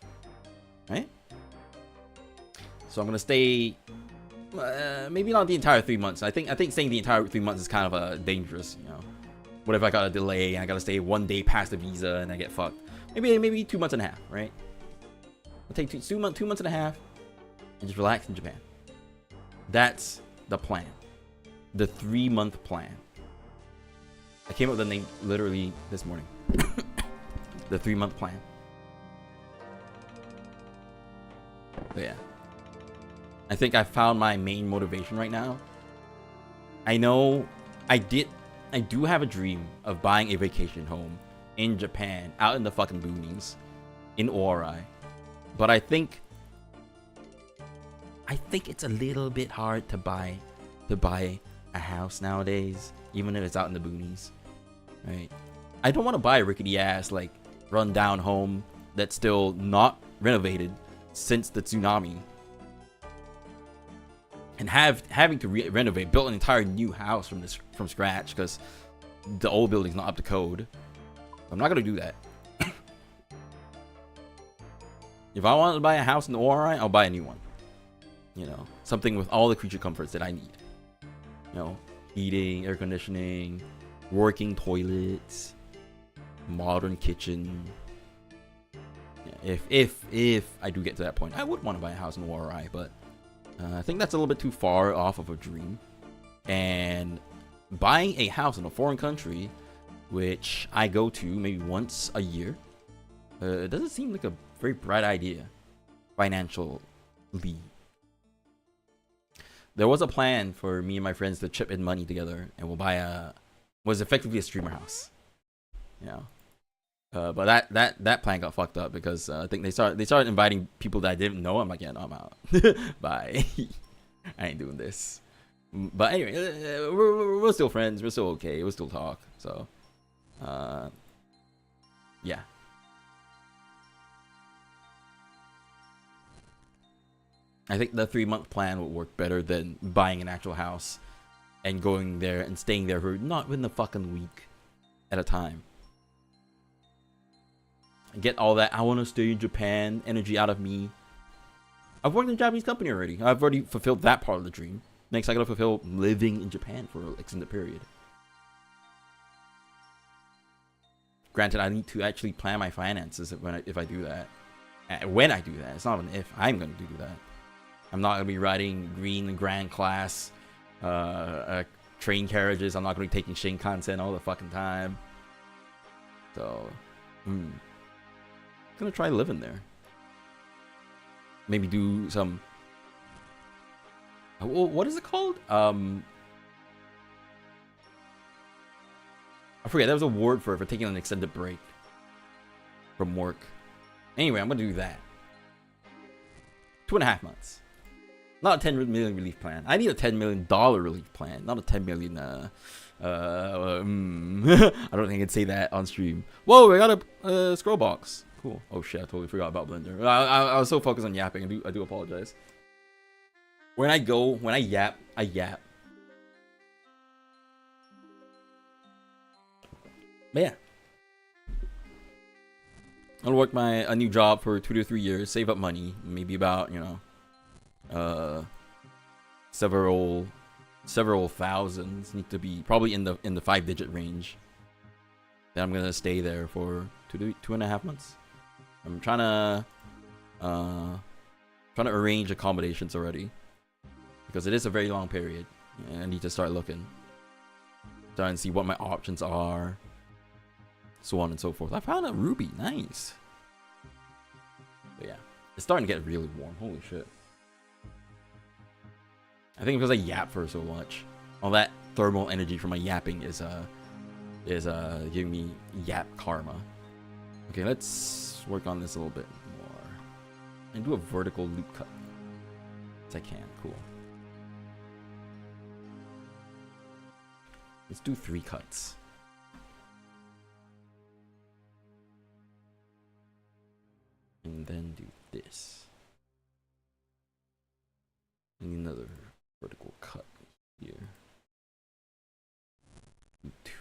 right? So I'm gonna stay, maybe not the entire 3 months. I think staying the entire 3 months is kind of dangerous, you know. What if I got a delay and I gotta stay 1 day past the visa and I get fucked? Maybe 2 months and a half, right? I'll take 2 months and a half and just relax in Japan. That's the plan. The 3-month plan. I came up with the name literally this morning. The 3-month plan. But yeah, I think I found my main motivation right now. I know I do have a dream of buying a vacation home in Japan, out in the fucking boonies, in Ori. But I think it's a little bit hard to buy a house nowadays, even if it's out in the boonies, right? I don't want to buy a rickety ass, like, run down home that's still not renovated since the tsunami, and having to renovate, build an entire new house from scratch because the old building's not up to code. I'm not gonna do that. If I want to buy a house in the ORI, I'll buy a new one. You know, something with all the creature comforts that I need. You know, heating, air conditioning, working toilets, modern kitchen. Yeah, if I do get to that point, I would want to buy a house in the ORI, but I think that's a little bit too far off of a dream. And buying a house in a foreign country, which I go to maybe once a year, it doesn't seem like a very bright idea financially. There was a plan for me and my friends to chip in money together and we'll buy was effectively a streamer house, you know. But that plan got fucked up because I think they started inviting people that I didn't know. I'm like, yeah, no, I'm out. Bye. I ain't doing this. But anyway, we're still friends. We're still okay. We'll still talk. So, yeah. I think the 3-month plan will work better than buying an actual house and going there and staying there for not even a fucking week at a time. Get all that I want to stay in Japan energy out of me. I've worked in a Japanese company already. I've already fulfilled that part of the dream. Next, I gotta fulfill living in Japan for an extended period. Granted, I need to actually plan my finances if I do that. When I do that, it's not an if. I'm gonna do that. I'm not gonna be riding green grand class train carriages. I'm not gonna be taking Shinkansen all the fucking time. So, gonna try living there. maybe do some. What is it called? I forget. There was a word for it, for taking an extended break from work. Anyway, I'm gonna do that. 2.5 months. Not a 10 million relief plan. I need a $10 million relief plan, not a 10 million. I don't think I can say that on stream. Whoa, I got a scroll box. Cool. Oh shit, I totally forgot about Blender. I was so focused on yapping. I do apologize. When I yap, I yap. But yeah, I'll work a new job for 2 to 3 years, save up money, maybe about, you know, several thousands. Need to be probably in the 5-digit range. Then I'm gonna stay there for 2.5 months. I'm trying to arrange accommodations already, because it is a very long period. I need to start looking, trying to see what my options are, so on and so forth. I found a ruby, nice. But yeah, it's starting to get really warm. Holy shit. I think because I yap for so much, all that thermal energy from my yapping is giving me yap karma. Okay, let's work on this a little bit more and do a vertical loop cut as I can. Cool. Let's do 3 cuts. And then do this. And another vertical cut here. Do 2.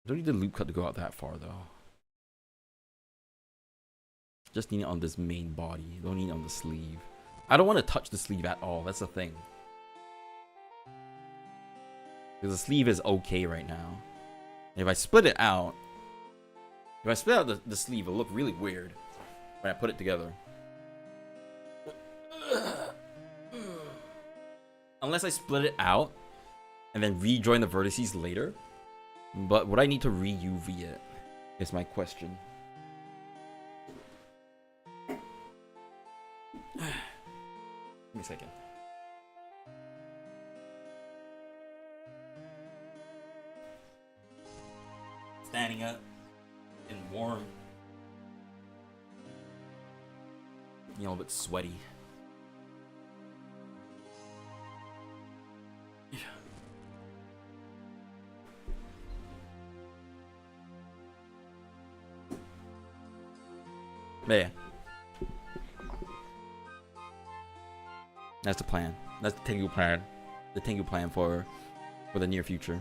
Don't need the loop cut to go out that far though. Just need it on this main body. Don't need it on the sleeve. I don't want to touch the sleeve at all. That's the thing. Because the sleeve is okay right now. And if I split it out, the sleeve, it'll look really weird when I put it together. Unless I split it out and then rejoin the vertices later. But would I need to re-UV it? Is my question. Give me a second. Standing up and warm. You know, a bit sweaty. But yeah, that's the plan. That's the Tengu plan. The Tengu plan for the near future.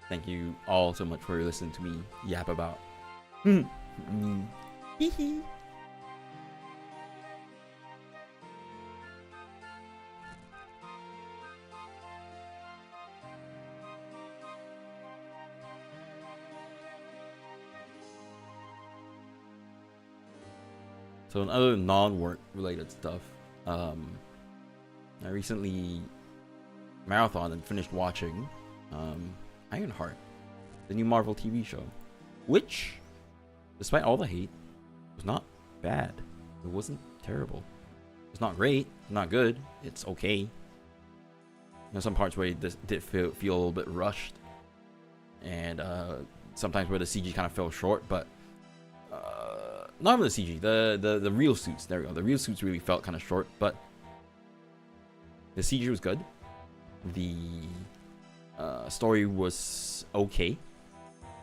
Thank you all so much for listening to me yap about. So in other non-work related stuff, I recently marathoned and finished watching Ironheart, the new Marvel TV show, which, despite all the hate, was not bad. It wasn't terrible. It's not great, not good. It's okay. You know, some parts where it did feel a little bit rushed, and sometimes where the CG kind of fell short, but not even the CG, the real suits. There we go. The real suits really felt kind of short, but the CG was good. The story was okay.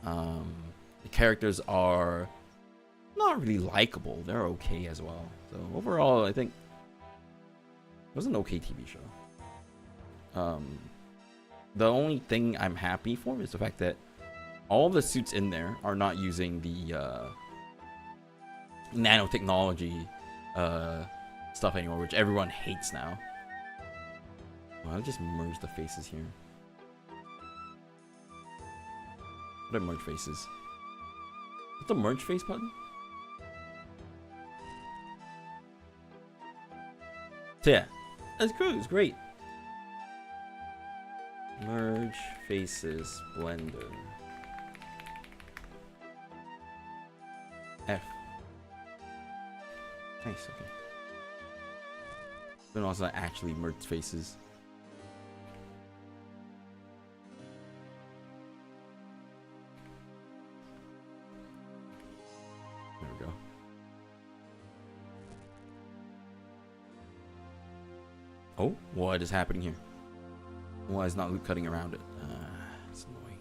The characters are not really likable. They're okay as well. So overall, I think it was an okay TV show. The only thing I'm happy for is the fact that all the suits in there are not using the nanotechnology stuff anymore, which everyone hates now. Well, I'll just merge the faces here. What do I merge faces? What's the merge face button? So yeah, that's good. It's great. Merge faces blender. F. Nice, okay. But also actually merge faces. There we go. Oh, what is happening here? Why is not loop cutting around it? It's annoying.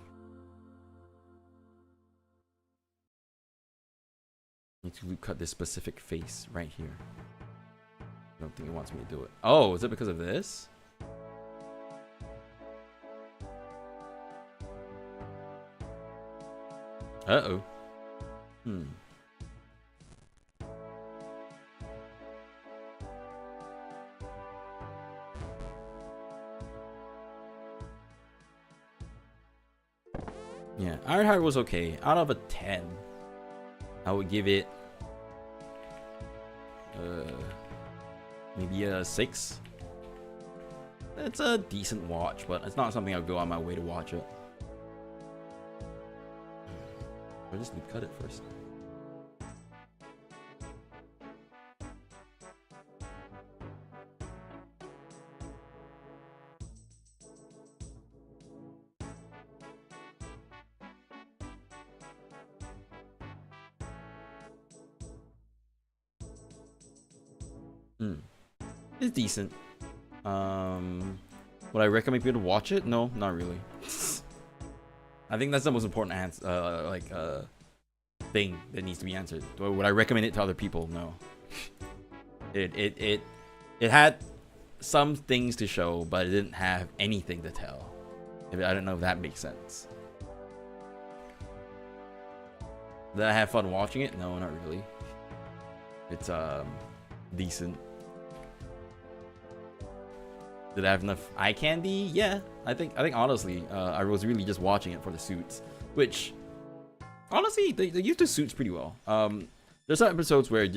Need to loop cut this specific face right here. I don't think it wants me to do it. Oh, is it because of this? Uh-oh. Yeah, Ironheart was okay. Out of a 10, I would give it maybe a 6. It's a decent watch, but it's not something I'll go on my way to watch it. I just need to cut it first. It's decent. Would I recommend people to watch it? No, not really. I think that's the most important answer, thing that needs to be answered. Would I recommend it to other people? No. It had some things to show, but it didn't have anything to tell. I don't know if that makes sense. Did I have fun watching it? No, not really. It's decent. Did I have enough eye candy? Yeah, I think honestly, I was really just watching it for the suits, which honestly they used the suits pretty well. There's some episodes where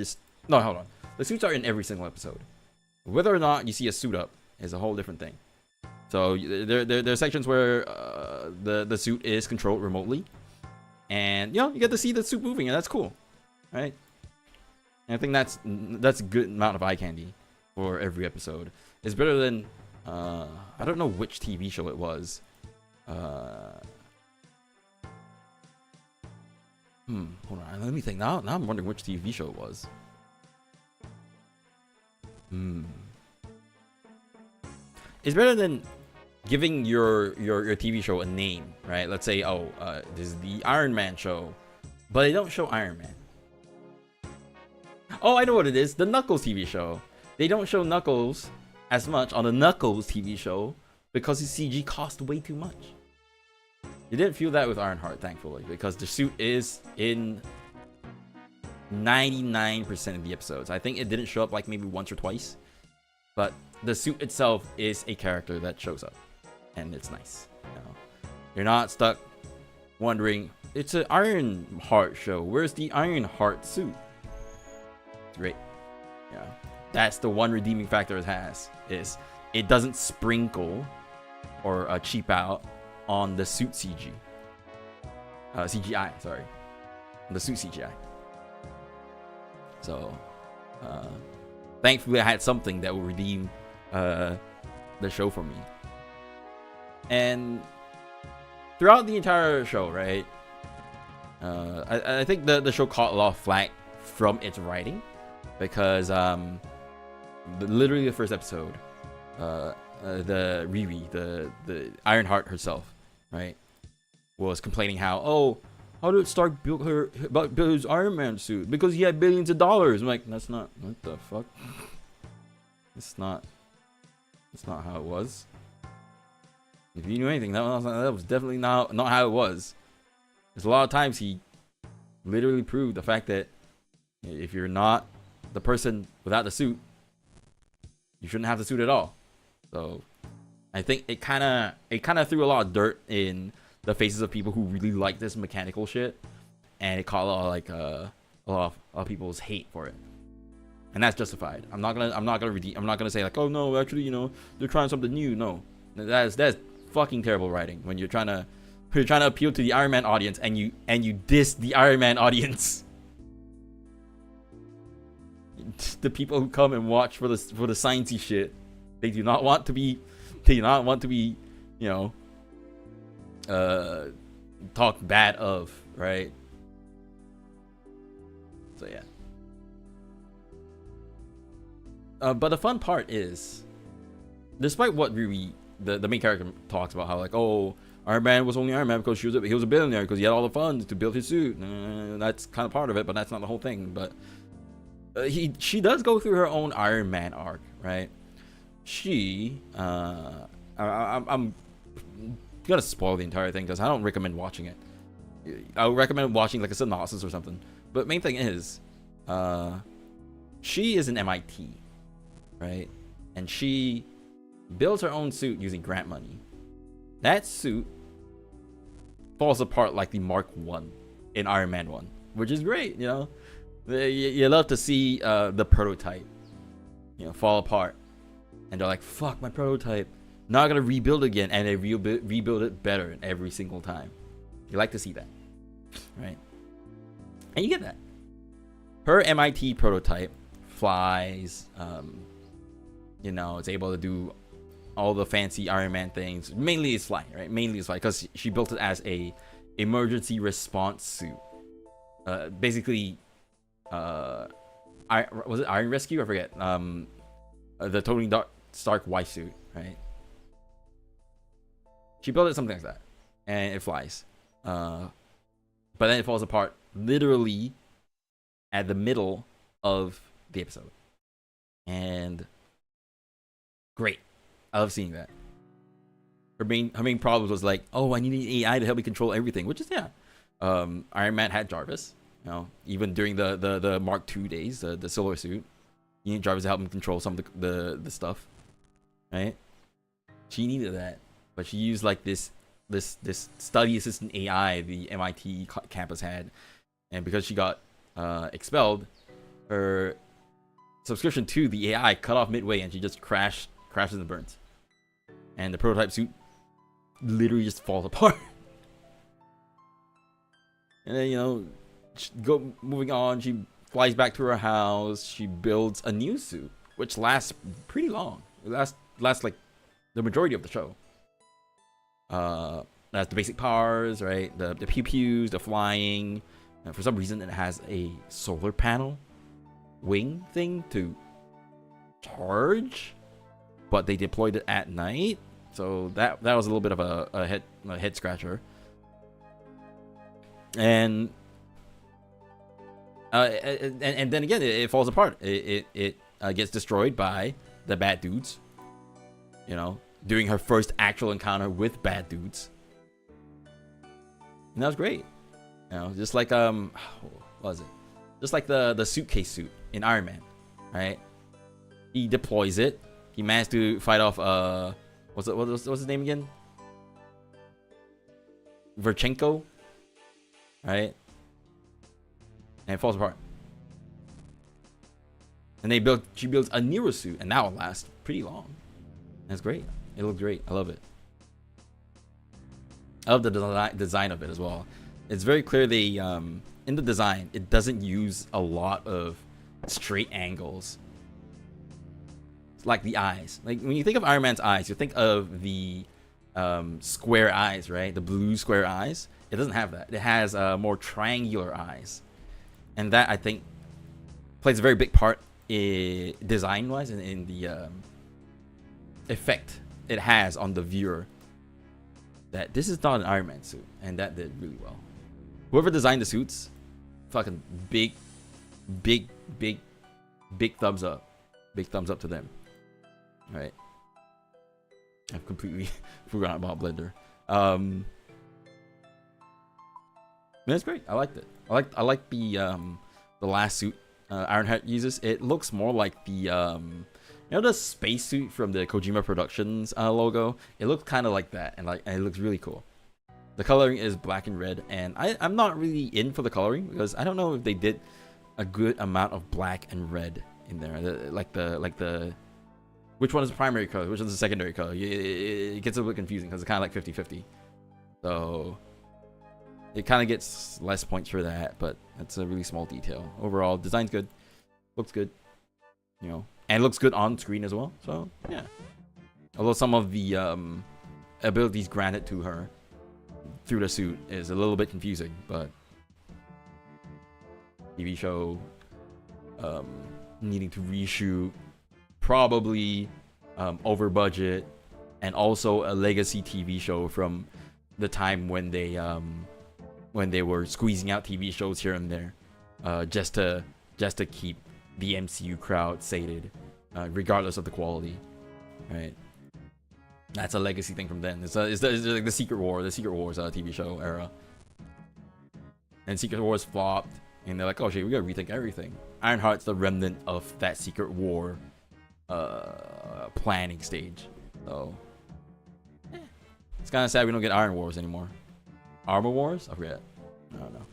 hold on, the suits are in every single episode. Whether or not you see a suit up is a whole different thing. So there are sections where the suit is controlled remotely, and you get to see the suit moving, and that's cool, right? And I think that's a good amount of eye candy for every episode. It's better than I don't know which TV show it was. Hold on, let me think. Now I'm wondering which TV show it was. It's better than giving your TV show a name, right? Let's say, this is the Iron Man show, but they don't show Iron Man. Oh, I know what it is. The Knuckles TV show. They don't show Knuckles as much on the Knuckles TV show because his CG cost way too much. You didn't feel that with Ironheart, thankfully, because the suit is in 99% of the episodes. I think it didn't show up like maybe once or twice, but the suit itself is a character that shows up, and it's nice. You're not stuck wondering, it's an Ironheart show, where's the Ironheart suit? It's great. Yeah, that's the one redeeming factor it has, is it doesn't sprinkle or cheap out on the suit CGI, sorry, the suit CGI. So thankfully I had something that will redeem the show for me. And throughout the entire show, right, I think the show caught a lot of flack from its writing, because literally the first episode, the Riri, the Ironheart herself, right, was complaining how did Stark build his Iron Man suit? Because he had billions of dollars. I'm like, that's not, what the fuck? It's not how it was. If you knew anything, that was definitely not how it was. There's a lot of times he literally proved the fact that if you're not the person without the suit, you shouldn't have the suit at all. So I think it kind of threw a lot of dirt in the faces of people who really like this mechanical shit, and it caught a lot of people's hate for it, and that's justified. I'm not gonna say like, oh no, actually, they're trying something new. No, that's fucking terrible writing when you're trying to appeal to the Iron Man audience and you diss the Iron Man audience. The people who come and watch for the sciencey shit, they do not want to be, you know, talked bad of, right? So yeah. But the fun part is, despite what the main character talks about, how like, oh, Iron Man was only Iron Man because he was a billionaire because he had all the funds to build his suit. That's kind of part of it, but that's not the whole thing. But she does go through her own Iron Man arc, right? I'm gonna spoil the entire thing because I don't recommend watching it. I would recommend watching like a synopsis or something. But main thing is, she is an MIT, right? And she builds her own suit using grant money. That suit falls apart like the Mark 1 in Iron Man 1, which is great, you know? You love to see the prototype, you know, fall apart. And they're like, fuck my prototype. Now I'm gonna rebuild again, and they rebuild it better every single time. You like to see that, right? And you get that. Her MIT prototype flies, you know, it's able to do all the fancy Iron Man things. Mainly it's flying, right? Mainly it's flying because she built it as a emergency response suit. Basically, was it Iron Rescue? I forget. The Tony Stark Y suit, right? She built it something like that, and it flies. But then it falls apart literally at the middle of the episode. And great. I love seeing that. Her main problem was like, oh, I need an AI to help me control everything, which is, yeah. Iron Man had Jarvis, you know, even during the Mark II days, the Silver Suit. You need Jarvis to help him control some of the stuff, right? She needed that, but she used like this study assistant AI the MIT campus had, and because she got expelled, her subscription to the AI cut off midway, and she just crashes and burns, and the prototype suit literally just falls apart. And then, you know, moving on, she flies back to her house. She builds a new suit, which lasts pretty long. It lasts like the majority of the show. That's the basic powers, right? The pew pews, the flying. And for some reason, it has a solar panel wing thing to charge, but they deployed it at night, so that was a little bit of a head scratcher. And then again, it falls apart. It gets destroyed by the bad dudes, you know, during her first actual encounter with bad dudes. And that was great, you know, just like what was it? Just like the suitcase suit in Iron Man, right? He deploys it. He managed to fight off what's his name again? Verchenko, right? And it falls apart. And she builds a newer suit, and that will last pretty long. That's great. It looks great. I love it. I love the design of it as well. It's very clear they in the design, it doesn't use a lot of straight angles. Like the eyes. Like when you think of Iron Man's eyes, you think of the square eyes, right? The blue square eyes. It doesn't have that. It has more triangular eyes, and that I think plays a very big part design-wise in the effect it has on the viewer. That this is not an Iron Man suit, and that did really well. Whoever designed the suits, fucking big thumbs up. Big thumbs up to them. Right. I've completely forgotten about Blender. That's great. I liked it. I like the last suit Ironheart uses. It looks more like the you know, the space suit from the Kojima Productions logo. It looks kind of like that, and it looks really cool. The coloring is black and red, and I'm not really in for the coloring because I don't know if they did a good amount of black and red in there. Like the which one is the primary color, which is the secondary color. It gets a bit confusing because it's kind of like 50-50. So it kind of gets less points for that, but that's a really small detail. Overall, design's good, looks good, you know, and looks good on screen as well. So yeah, although some of the abilities granted to her through the suit is a little bit confusing, but TV show needing to reshoot, probably over budget, and also a legacy TV show from the time when they were squeezing out TV shows here and there, just to keep the MCU crowd sated, regardless of the quality, right? That's a legacy thing from then. It's like the Secret Wars TV show era, and Secret Wars flopped, and they're like, oh shit, we gotta rethink everything. Ironheart's the remnant of that Secret War planning stage, so it's kind of sad we don't get Iron Wars anymore. Armor Wars? I forget. I don't know.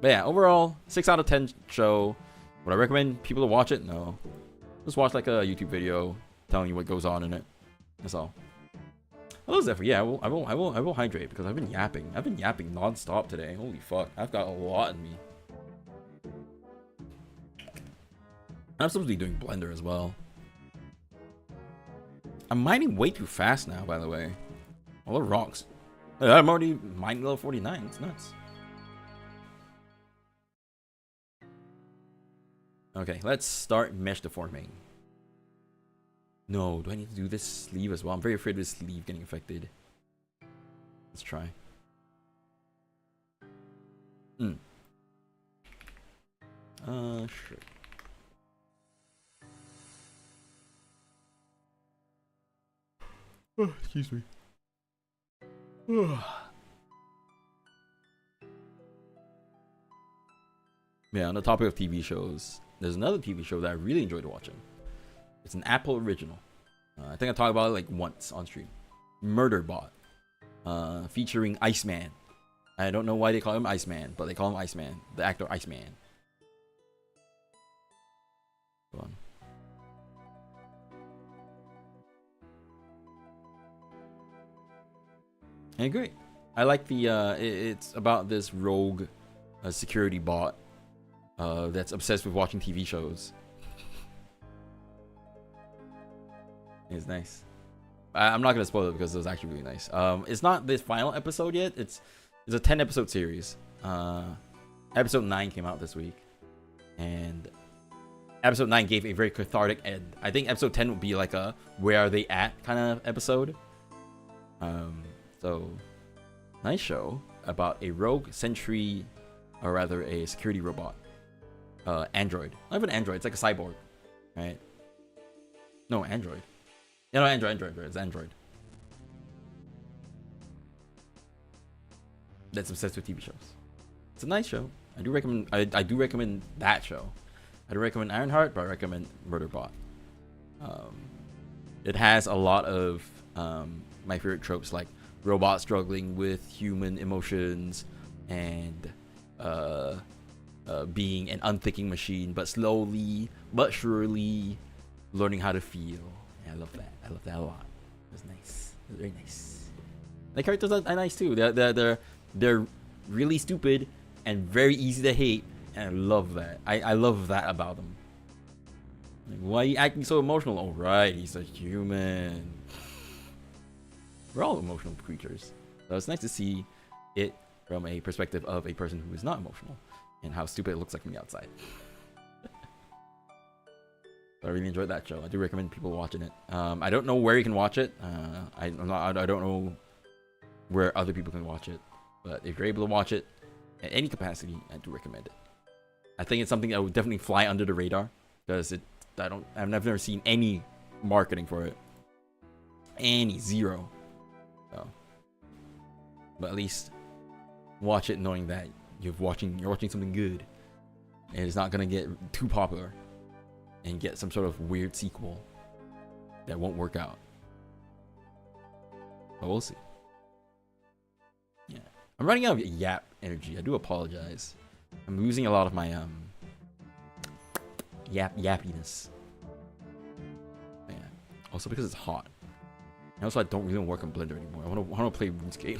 But yeah, overall, 6 out of 10 show. Would I recommend people to watch it? No. Just watch like a YouTube video telling you what goes on in it. That's all. Hello, Zephyr. Yeah, I will hydrate because I've been yapping. I've been yapping non-stop today. Holy fuck. I've got a lot in me. I'm supposed to be doing Blender as well. I'm mining way too fast now, by the way. All the rocks. I'm already mining level 49. It's nuts. Okay, let's start mesh deforming. No, do I need to do this sleeve as well? I'm very afraid of this sleeve getting affected. Let's try. Sure. Oh, excuse me. Yeah, on the topic of TV shows, there's another TV show that I really enjoyed watching. It's an Apple original. I think I talked about it like once on stream. Murderbot, featuring Iceman. I don't know why they call him Iceman, but they call him Iceman, the actor Iceman. Hold on. And great. I like the it's about this rogue security bot that's obsessed with watching TV shows. It's nice. I'm not gonna spoil it because it was actually really nice. It's not the final episode yet. It's a 10 episode series. Episode 9 came out this week, and episode 9 gave a very cathartic end. I think episode 10 would be like a where are they at kind of episode. So nice show about a rogue sentry, or rather a security robot, android. Not even android. It's like a cyborg, right? No, android. Yeah, no, android. It's android. That's obsessed with TV shows. It's a nice show. I do recommend. I do recommend that show. I do recommend Ironheart, but I recommend Murderbot. It has a lot of my favorite tropes, like robots struggling with human emotions and being an unthinking machine, but slowly but surely learning how to feel. Yeah, I love that. I love that a lot. It was nice. It was very nice. The characters are nice too. They're really stupid and very easy to hate, and I love that. I love that about them. Like, why are you acting so emotional? Oh right, he's a human. We're all emotional creatures. So it's nice to see it from a perspective of a person who is not emotional, and how stupid it looks like from the outside. I really enjoyed that show. I do recommend people watching it. I don't know where you can watch it. I don't know where other people can watch it. But if you're able to watch it at any capacity, I do recommend it. I think it's something that would definitely fly under the radar, because I've never seen any marketing for it. Zero. So, but at least watch it knowing that you're watching something good, and it's not gonna get too popular and get some sort of weird sequel that won't work out. But we'll see. Yeah, I'm running out of yap energy. I do apologize. I'm losing a lot of my yappiness. also because it's hot. And also, I don't really want to work on Blender anymore. I want to play RuneScape.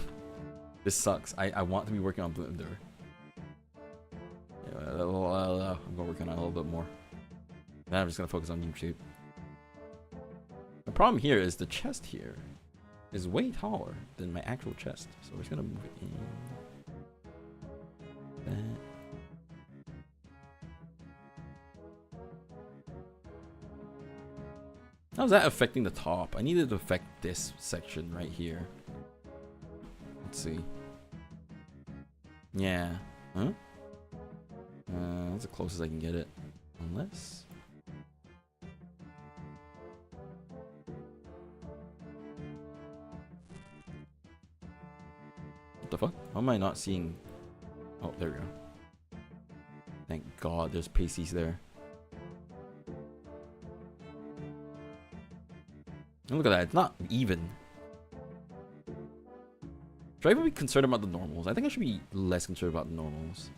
This sucks. I want to be working on Blender. Yeah, I'm gonna work on it a little bit more. Then I'm just gonna focus on YouTube. The problem here is the chest here is way taller than my actual chest, so we're just gonna move it in. That. How's that affecting the top? I needed to affect this section right here. Let's see. Yeah. Huh? That's the closest I can get it. Unless... What the fuck? How am I not seeing... Oh, there we go. Thank God there's pasties there. And look at that, it's not even. Should I even be concerned about the normals? I think I should be less concerned about the normals.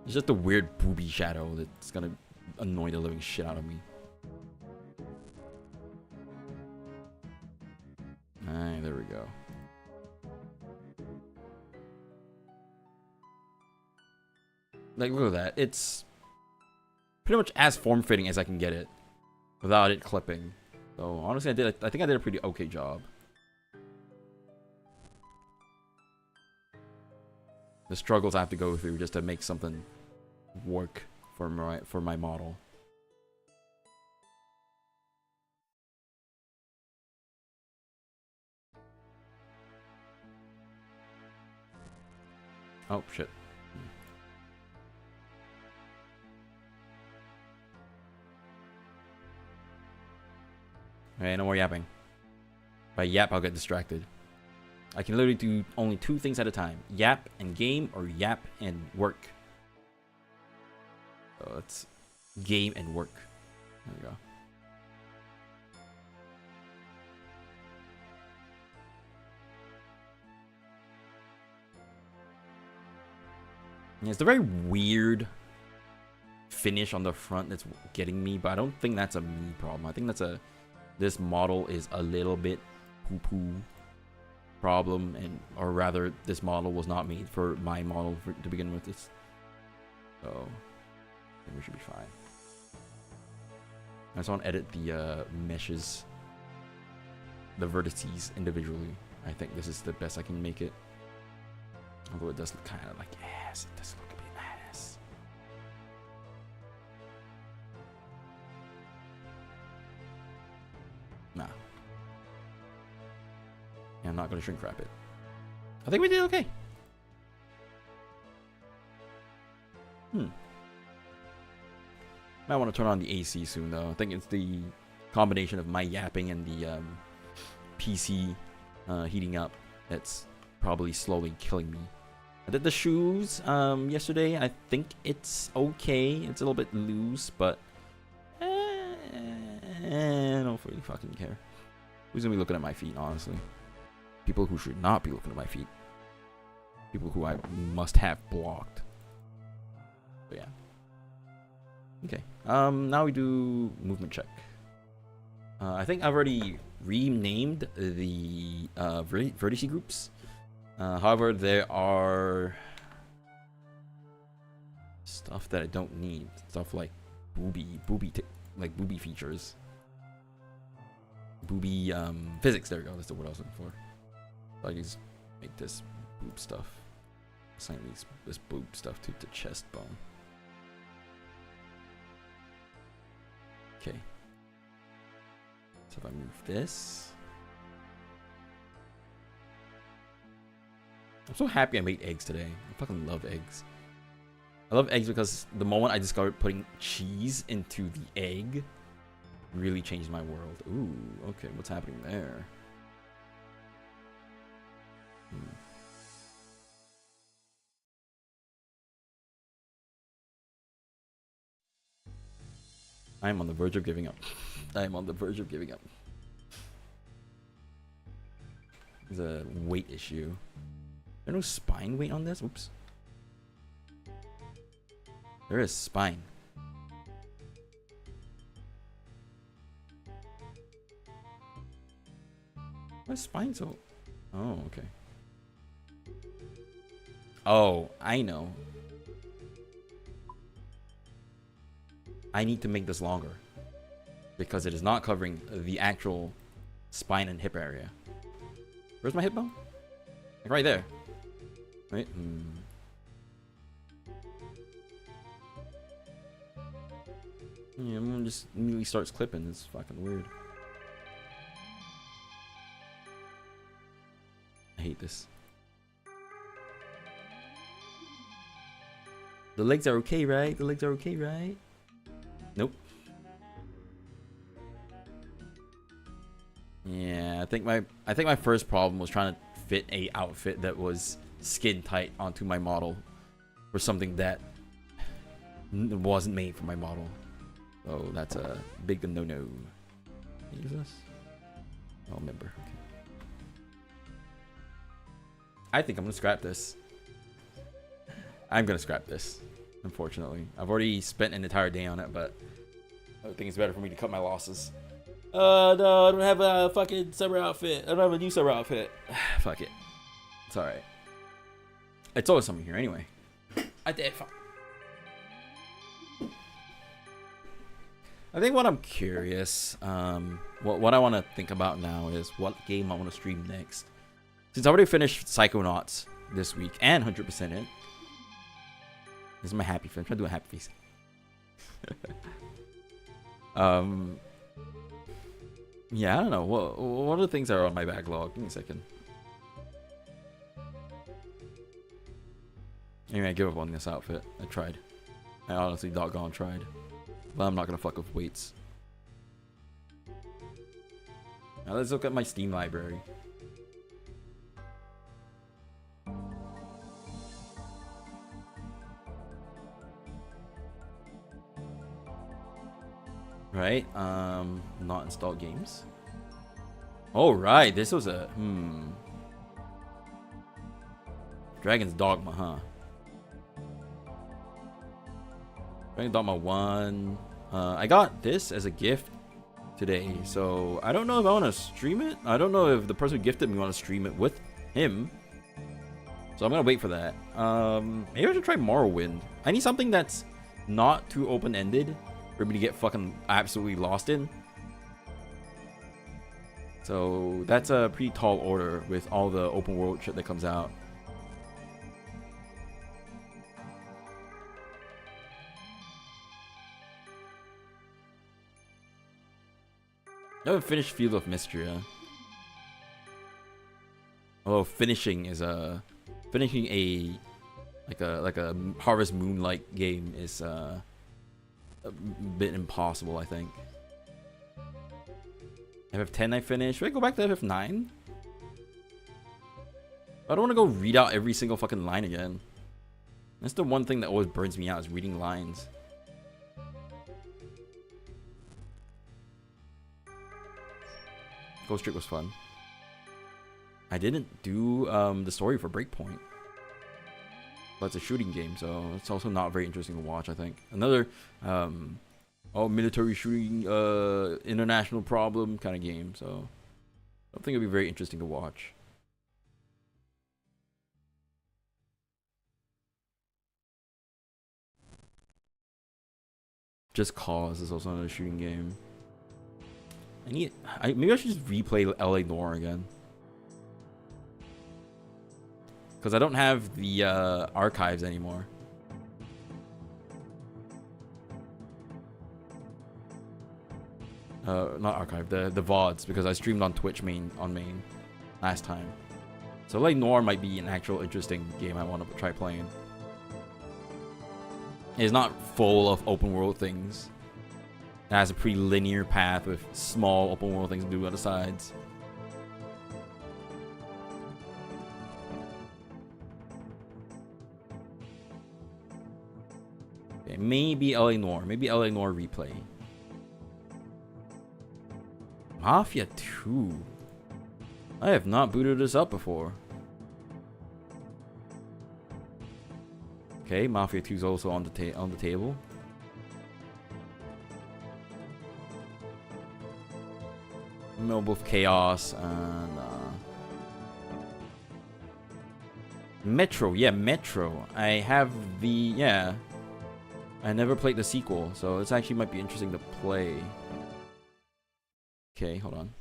It's just a weird booby shadow that's gonna annoy the living shit out of me. Alright, there we go. Like, look at that. It's pretty much as form-fitting as I can get it without it clipping. So honestly, I think I did a pretty okay job. The struggles I have to go through just to make something work for my model. Oh shit. Okay, no more yapping. If I yap, I'll get distracted. I can literally do only 2 things at a time. Yap and game, or yap and work. So it's game and work. There we go. Yeah, it's a very weird finish on the front that's getting me, but I don't think that's a me problem. I think that's a... This model is a little bit poo-poo problem, and or rather, this model was not made for my model to begin with. So I think we should be fine. I just want to edit the meshes, the vertices individually. I think this is the best I can make it. Although it does look kind of like ass. It does look a bit ass. Nah. Yeah, I'm not going to shrink wrap it. I think we did okay. Might want to turn on the AC soon, though. I think it's the combination of my yapping and the PC heating up that's probably slowly killing me. I did the shoes yesterday. I think it's okay. It's a little bit loose, but I don't really fucking care. Who's gonna be looking at my feet, honestly? People who should not be looking at my feet. People who I must have blocked. But yeah. Okay. Now we do movement check. I think I've already renamed the vertice groups. However, there are stuff that I don't need. Stuff like booby features. Booby physics. There we go. That's the word I was looking for. So I just make this boob stuff. Assign this boob stuff to the chest bone. Okay. So if I move this. I'm so happy I made eggs today. I fucking love eggs. I love eggs because the moment I discovered putting cheese into the egg really changed my world. Ooh, okay, what's happening there? I am on the verge of giving up. I am on the verge of giving up. There's a weight issue. There's no spine weight on this? Oops. There is spine. Why is spine so... Oh, okay. Oh, I know. I need to make this longer. Because it is not covering the actual spine and hip area. Where's my hip bone? Like right there. Right? Yeah, everyone just immediately starts clipping. It's fucking weird. I hate this. The legs are okay, right? The legs are okay, right? Nope. Yeah, I think my first problem was trying to fit a outfit that was skin tight onto my model for something that wasn't made for my model. So that's a big no-no. What is this? Oh, member. Okay. I think I'm gonna scrap this. I'm gonna scrap this. Unfortunately, I've already spent an entire day on it, but I think it's better for me to cut my losses. No, I don't have a fucking summer outfit. I don't have a new summer outfit. Fuck it. It's alright. It's always something here anyway. I did. Fuck. I think what I'm curious, what I want to think about now is what game I want to stream next. Since I already finished Psychonauts this week and 100% it. This is my happy face. I'm trying to do a happy face. Yeah, I don't know. What are the things that are on my backlog? Give me a second. Anyway, I give up on this outfit. I tried. I honestly doggone tried. But I'm not gonna fuck with weights. Now let's look at my Steam library. Right, not installed games. Oh right, this was a Dragon's Dogma, huh? Dragon's Dogma 1. I got this as a gift today, so I don't know if I want to stream it. I don't know if the person who gifted me want to stream it with him. So I'm gonna wait for that. Maybe I should try Morrowind. I need something that's not too open-ended for me to get fucking absolutely lost in. So that's a pretty tall order with all the open world shit that comes out. I haven't finished Field of Mystria. Although finishing a like a Harvest Moon-like game is a bit impossible, I think. FF10 I finished. Should I go back to FF9? I don't want to go read out every single fucking line again. That's the one thing that always burns me out, is reading lines. Ghost Trick was fun. I didn't do the story for Breakpoint. But it's a shooting game, so it's also not very interesting to watch, I think. Another military shooting international problem kind of game, so I don't think it'll be very interesting to watch. Just Cause is also another shooting game. Maybe I should just replay LA Noire again. Because I don't have the archives anymore. Not archive, the VODs, because I streamed on Twitch main last time. So LA Noire might be an actual interesting game I want to try playing. It's not full of open world things. It has a pretty linear path with small open world things to do on the sides. Okay, maybe LA Noire. Maybe LA Noire replay. Mafia 2. I have not booted this up before. Okay, Mafia 2 is also on the table. Noble of Chaos and Metro. Yeah, Metro. I have the yeah. I never played the sequel, so this actually might be interesting to play. Okay, hold on.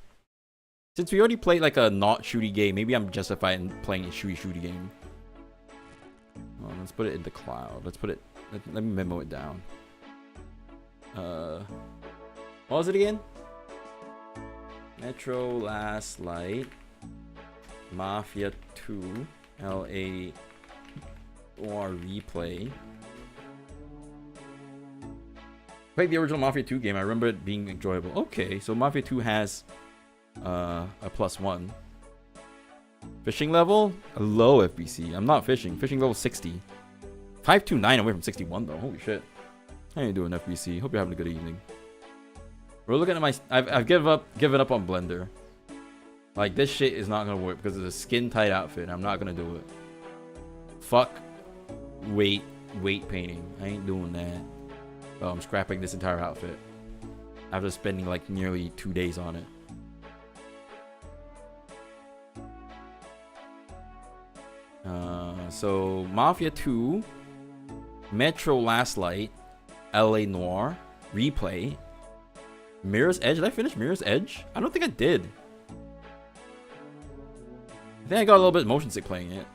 Since we already played like a not shooty game, maybe I'm justified in playing a shooty game. Well, let's put it in the cloud. Let's put it. Let me memo it down. What was it again? Metro Last Light, Mafia 2, LA or Replay. Played the original Mafia 2 game. I remember it being enjoyable. Okay, so Mafia 2 has a +1. Fishing level? A low FBC. I'm not fishing. Fishing level 60. 529 away from 61 though. Holy shit. How you doing, FBC? Hope you're having a good evening. We're looking at my... I've given up on Blender. Like, this shit is not gonna work because it's a skin-tight outfit. I'm not gonna do it. Fuck weight painting. I ain't doing that. Oh, I'm scrapping this entire outfit after spending like nearly 2 days on it. So Mafia 2, Metro Last Light, LA Noire, Replay, Mirror's Edge. Did I finish Mirror's Edge? I don't think I did. I think I got a little bit motion sick playing it.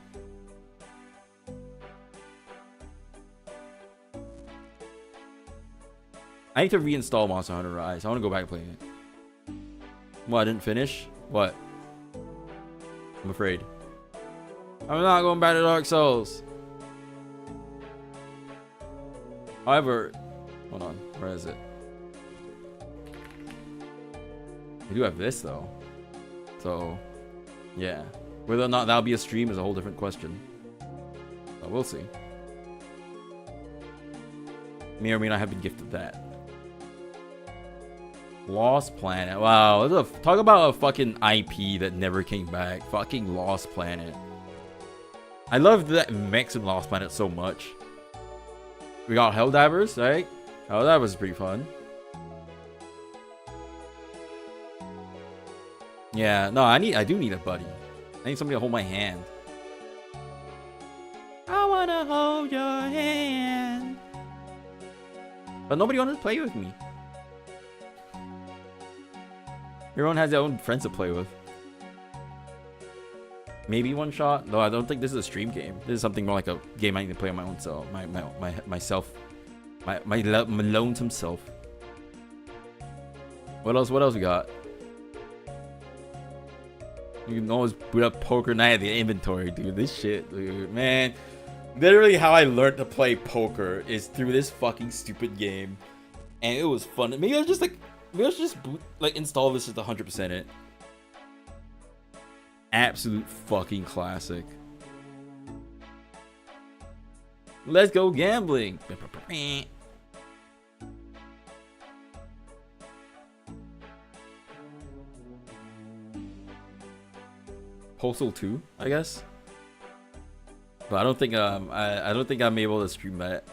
I need to reinstall Monster Hunter Rise. I want to go back and play it. What, I didn't finish? What? I'm afraid. I'm not going back to Dark Souls. However, hold on. Where is it? We do have this, though. So, yeah. Whether or not that'll be a stream is a whole different question. But we'll see. May or may not have been gifted that. Lost Planet. Wow, talk about a fucking IP that never came back. Fucking Lost Planet. I love that mix in Lost Planet so much. We got Helldivers, right? Helldivers is pretty fun. Yeah, no, I do need a buddy. I need somebody to hold my hand. I wanna hold your hand. But nobody wanted to play with me. Everyone has their own friends to play with. Maybe one shot. No, I don't think this is a stream game. This is something more like a game I need to play on my own self. Myself. My lonesome self. What else we got? You can always boot up Poker Night at the inventory, dude. This shit, dude. Man. Literally how I learned to play poker is through this fucking stupid game. And it was fun. Maybe I was just install this just 100% it. Absolute fucking classic. Let's go gambling. Postal 2, I guess. But I don't think I don't think I'm able to stream that.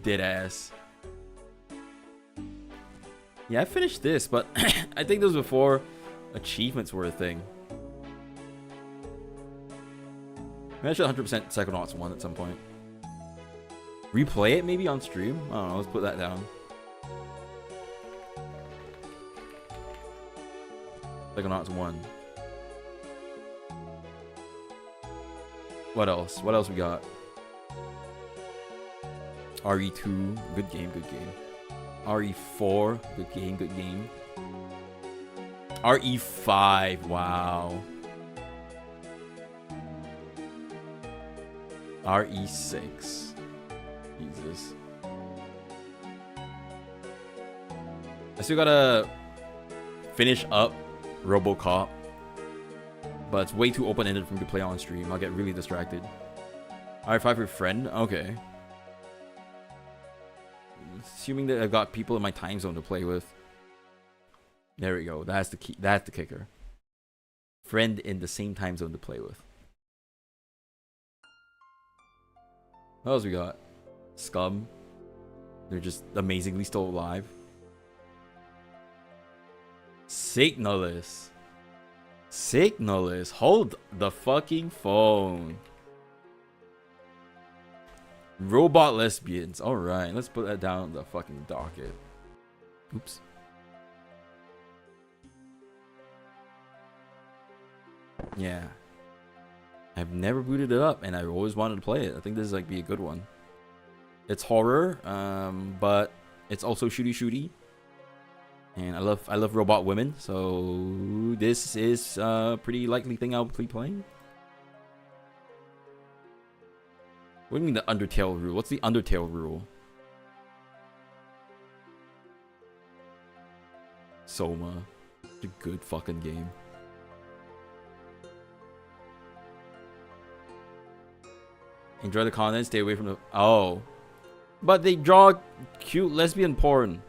Dead ass. Yeah, I finished this, but I think this was before achievements were a thing. I should 100% Psychonauts 1 at some point. Replay it maybe on stream? I don't know, let's put that down. Psychonauts 1. What else? What else we got? RE2, good game, good game. RE4, good game, good game. RE5, wow. RE6. Jesus. I still gotta finish up RoboCop. But it's way too open-ended for me to play on stream. I'll get really distracted. RE5 your friend? Okay. Assuming that I've got people in my time zone to play with. There we go. That's the key. That's the kicker. Friend in the same time zone to play with. What else we got? Scum. They're just amazingly still alive. Signalis. Signalis. Hold the fucking phone. Robot lesbians. Alright, let's put that down on the fucking docket. Oops. Yeah. I've never booted it up and I've always wanted to play it. I think this is like be a good one. It's horror, but it's also shooty. And I love robot women, so this is a pretty likely thing I'll be playing. What do you mean the Undertale rule? What's the Undertale rule? Soma. It's a good fucking game. Enjoy the content, stay away from the... Oh. But they draw cute lesbian porn.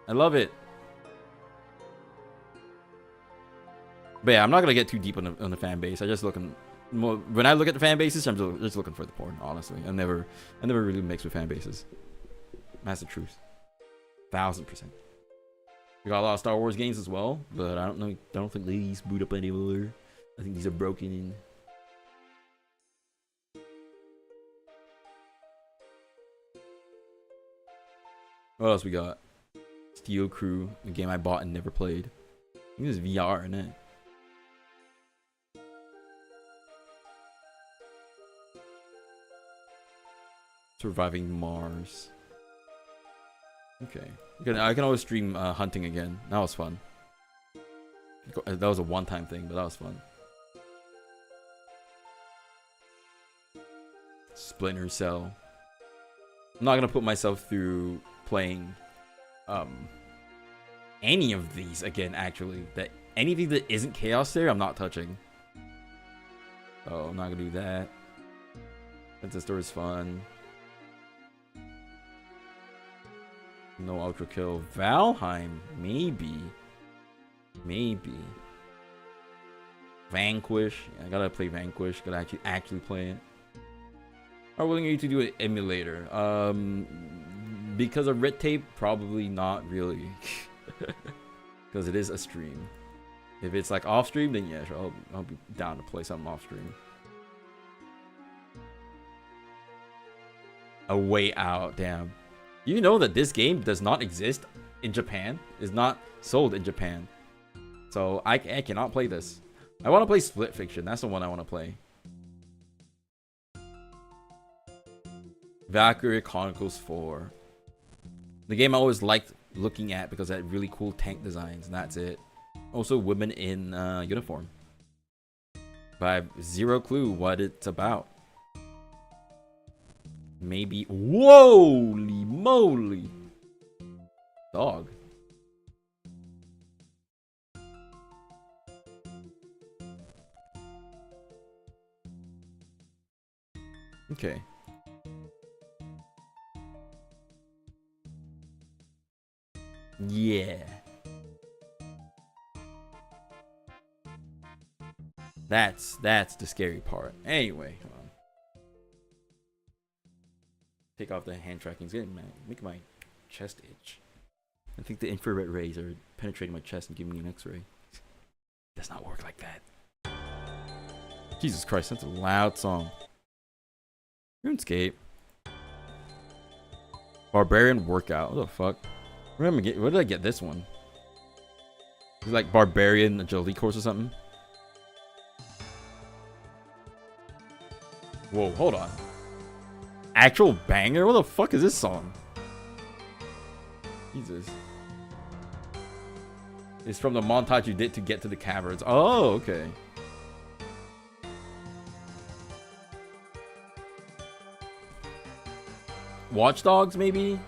I love it. But yeah, I'm not gonna get too deep on the fan base. I just looking... When I look at the fan bases, I'm just looking for the porn, honestly. I never really mix with fan bases. That's the truth. 1000%. We got a lot of Star Wars games as well, but I don't think these boot up anymore. I think these are broken in. What else we got? Steel Crew, a game I bought and never played. I think this is VR, isn't it? Surviving Mars. Okay. I can always stream hunting again. That was fun. That was a one-time thing, but that was fun. Splinter Cell. I'm not gonna put myself through playing any of these again, actually. Anything that isn't Chaos there, I'm not touching. So I'm not gonna do that. Princess Store is fun. No Ultra Kill. Valheim, maybe. Vanquish. Yeah, I gotta play Vanquish. Gotta actually play it. How willing are you to do an emulator? Because of red tape, probably not really. Because it is a stream. If it's like off stream, then yeah, sure, I'll be down to play something off stream. A Way Out, damn. You know that this game does not exist in Japan, is not sold in Japan. So I cannot play this. I want to play Split Fiction. That's the one I want to play. Valkyrie Chronicles 4. The game I always liked looking at because it had really cool tank designs, and that's it. Also women in uniform. But I have zero clue what it's about. Maybe. Holy moly! Dog. Okay. Yeah. That's the scary part. Anyway, hold on. Take off the hand tracking. It's making my chest itch. I think the infrared rays are penetrating my chest and giving me an X-ray. Does not work like that. Jesus Christ, that's a loud song. RuneScape. Barbarian Workout. What the fuck? Where did I get this one? Is it like Barbarian Agility Course or something? Whoa, hold on. Actual banger? What the fuck is this song? Jesus. It's from the montage you did to get to the caverns. Oh, okay. Watch Dogs, maybe?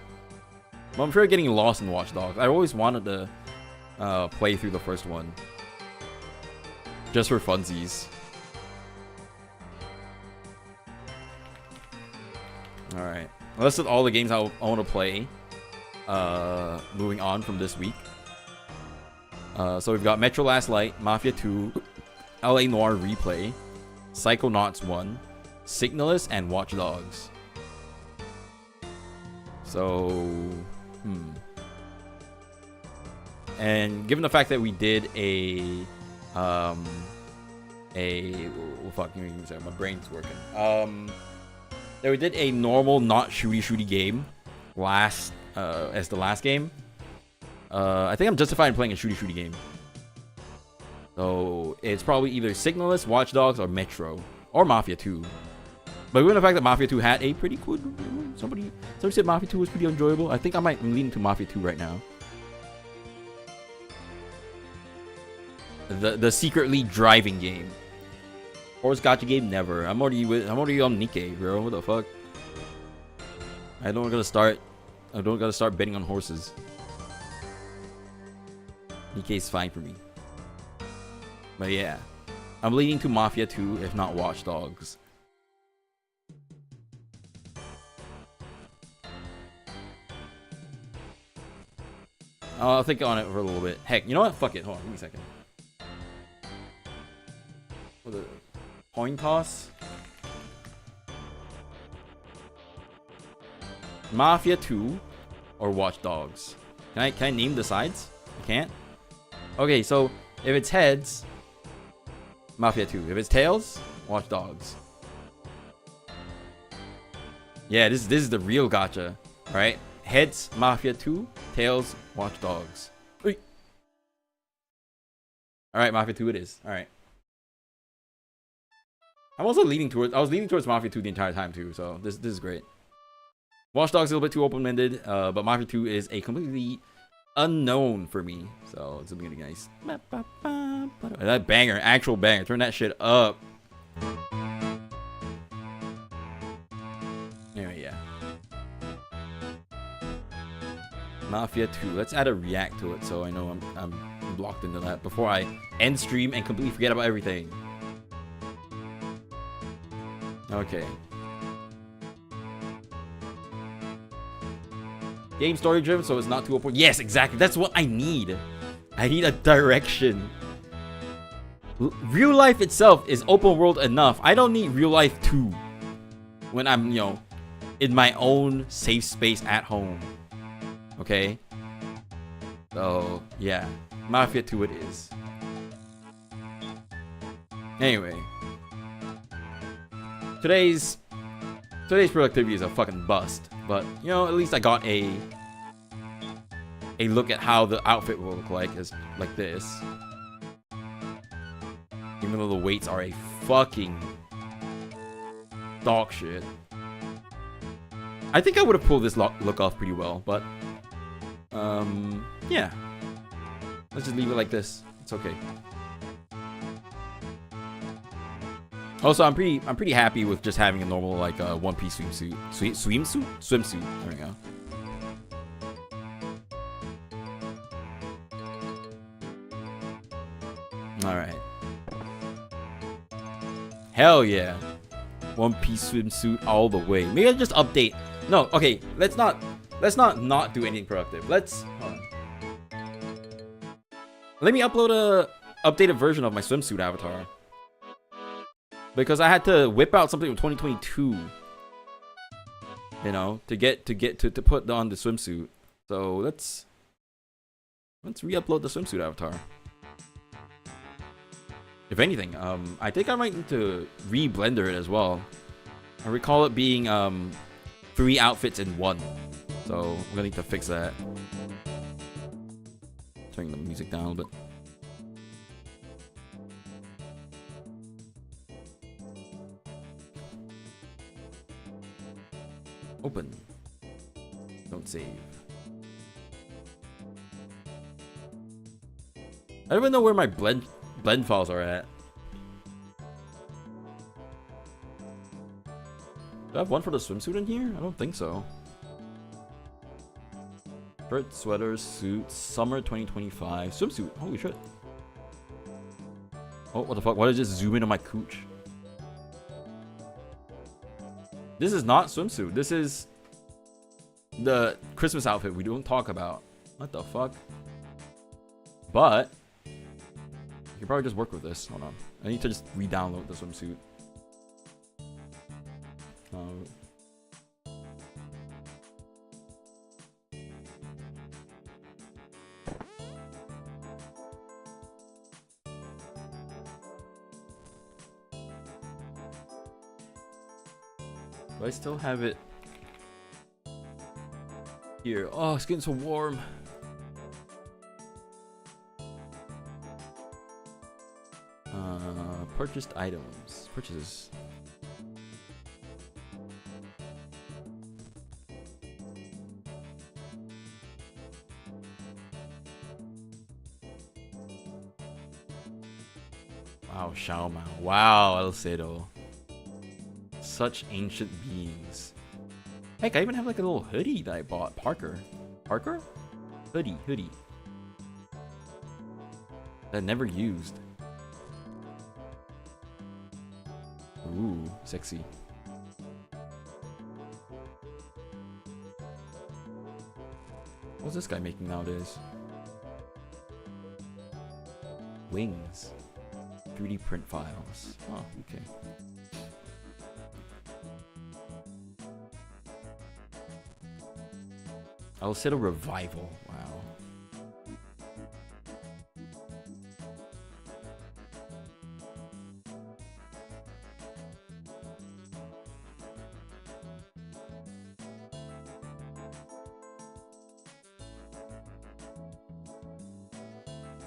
Well, I'm sure getting lost in Watch Dogs. I always wanted to play through the first one. Just for funsies. Alright. Well, that's all the games I want to play. Moving on from this week. So we've got Metro Last Light, Mafia 2, LA Noire Replay, Psychonauts 1, Signalis, and Watch Dogs. So, And given the fact that we did well, fuck, sorry, my brain's working. That we did a normal, not shooty game as the last game. I think I'm justified in playing a shooty game. So it's probably either Signalist, Watch Dogs, or Metro, or Mafia 2. But given the fact that Mafia 2 had a pretty good, somebody said Mafia 2 was pretty enjoyable. I think I'm leaning to Mafia 2 right now. The secretly driving game. Horse gacha game, never. I'm already on Nikkei, bro. What the fuck? I don't gotta start betting on horses. Nikkei's fine for me. But yeah, I'm leaning to Mafia 2, if not Watch Dogs. I'll think on it for a little bit. Heck, you know what? Fuck it. Hold on, give me a second. Coin toss. Mafia 2 or Watch Dogs? Can I name the sides? I can't. Okay, so if it's heads, Mafia 2. If it's tails, Watch Dogs. Yeah, this is the real gacha, right? Heads, Mafia 2. Tails, Watch Dogs. All right, Mafia 2 it is. All right. I'm also leaning towards. I was leaning towards Mafia 2 the entire time too. So this is great. Watch Dogs is a little bit too open-ended, but Mafia 2 is a completely unknown for me. So it's gonna be nice. That banger, actual banger. Turn that shit up. Anyway, yeah. Mafia 2. Let's add a react to it so I know I'm blocked into that before I end stream and completely forget about everything. Okay. Game story driven, so it's not too open. Yes, exactly. That's what I need. I need a direction. Real life itself is open world enough. I don't need real life 2 when I'm, in my own safe space at home. Okay? So, yeah. Mafia 2 it is. Anyway. Today's productivity is a fucking bust, but at least I got a look at how the outfit will look like this. Even though the weights are a fucking dog shit. I think I would have pulled this look off pretty well, but yeah. Let's just leave it like this. It's okay. Also, I'm pretty happy with just having a normal one-piece swimsuit. Swimsuit. There we go. All right. Hell yeah. One-piece swimsuit all the way. Maybe I just update. No, okay. Let's not do anything productive. Hold on. Let me upload a updated version of my swimsuit avatar. Because I had to whip out something from 2022, to put on the swimsuit. So let's re-upload the swimsuit avatar. If anything, I think I might need to re-blender it as well. I recall it being 3 outfits in 1, so I'm gonna need to fix that. Turning the music down a little bit. Open. Don't save. I don't even know where my blend files are at. Do I have one for the swimsuit in here? I don't think so. Shirt, sweater, suit, summer 2025. Swimsuit. Holy shit. Oh, what the fuck? Why did I just zoom in on my cooch? This is not swimsuit. This is the Christmas outfit we don't talk about. What the fuck? But you can probably just work with this. Hold on. I need to just re-download the swimsuit. I still have it here. Oh, it's getting so warm. Purchased items. Purchases. Wow, Xiaomao. Wow, El Cedo. Such ancient beings. Heck, I even have like a little hoodie that I bought. Parker? Hoodie. That I never used. Ooh, sexy. What's this guy making nowadays? Wings. 3D print files. Oh, okay. I'll set a revival. Wow.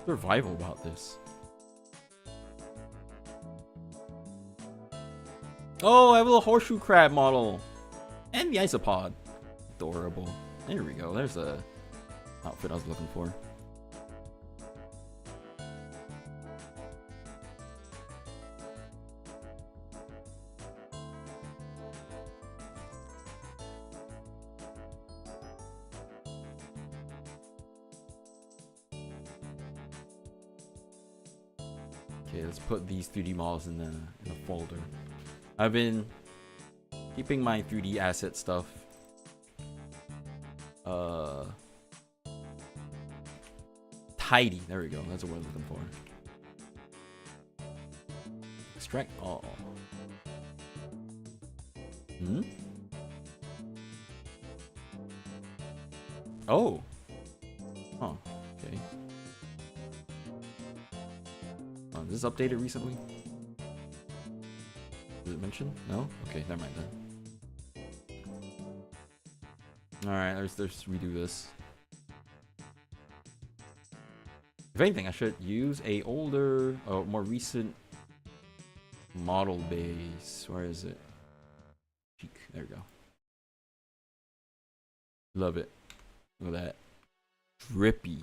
Revival about this. Oh, I have a little horseshoe crab model. And the isopod. Adorable. There we go. There's a outfit I was looking for. Okay, let's put these 3D models in the folder. I've been keeping my 3D asset stuff tidy. There we go. That's what we're looking for. Extract all. Oh. Huh. Okay. Is this updated recently? Did it mention? No? Okay, never mind then. Alright, let's redo this. If anything, I should use a older, more recent model base. Where is it? There we go. Love it. Look at that. Drippy.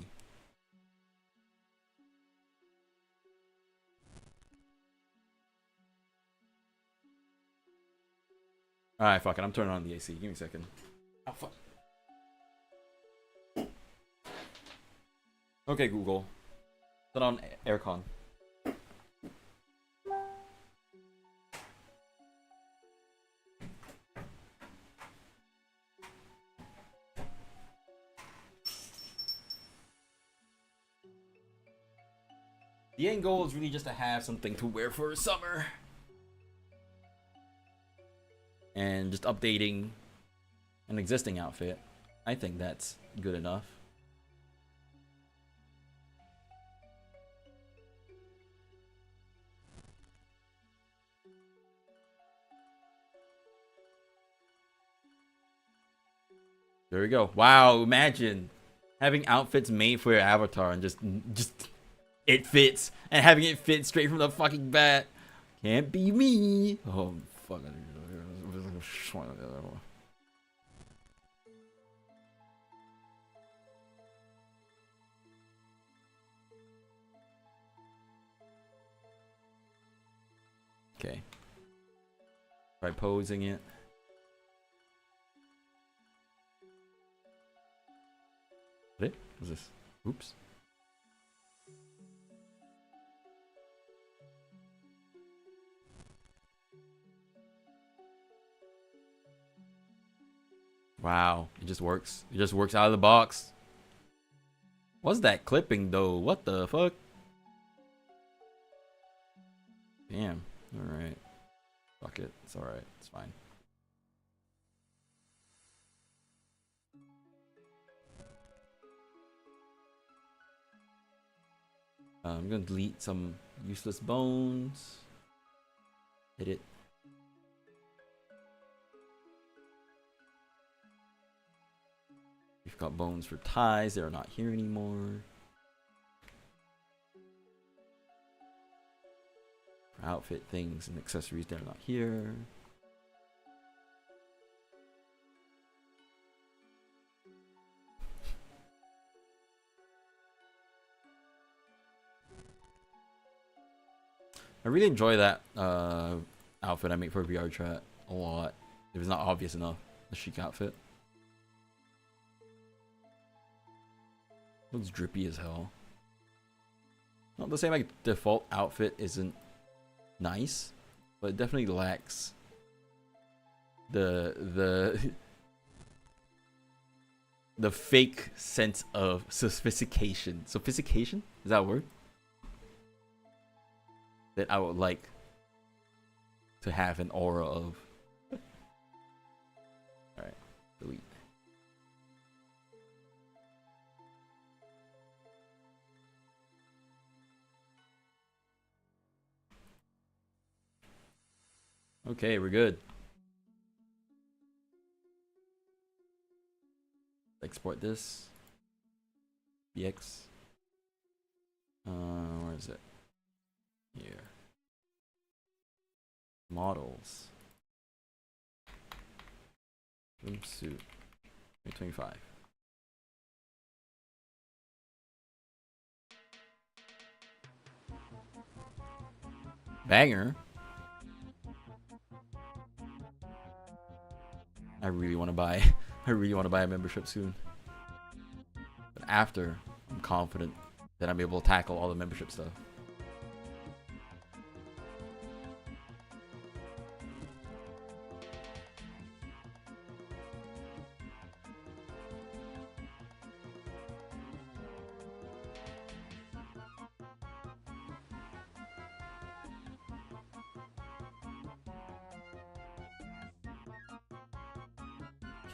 Alright, fuck it. I'm turning on the AC. Give me a second. Oh, fuck. Okay, Google. Put on aircon. The end goal is really just to have something to wear for summer. And just updating an existing outfit. I think that's good enough. There we go. Wow, imagine having outfits made for your avatar and just it fits, and having it fit straight from the fucking bat. Can't be me. Oh fuck. Okay. Try posing it. What is this? Oops. Wow, it just works. It just works out of the box. What's that clipping though? What the fuck? Damn. Alright. Fuck it. It's alright. It's fine. I'm gonna delete some useless bones. Hit it. We've got bones for ties. They're not here anymore. Outfit things and accessories, they're not here. I really enjoy that outfit I make for VR chat a lot. If it's not obvious enough, the chic outfit. Looks drippy as hell. Not to say my default outfit isn't nice, but it definitely lacks the fake sense of sophistication. Sophistication? Is that a word? That I would like to have an aura of. Alright, delete. Okay, we're good. Export this. BX. Where is it? Here. Models. Swimsuit. 2025. Banger. I really want to buy a membership soon. But after I'm confident that I'm able to tackle all the membership stuff.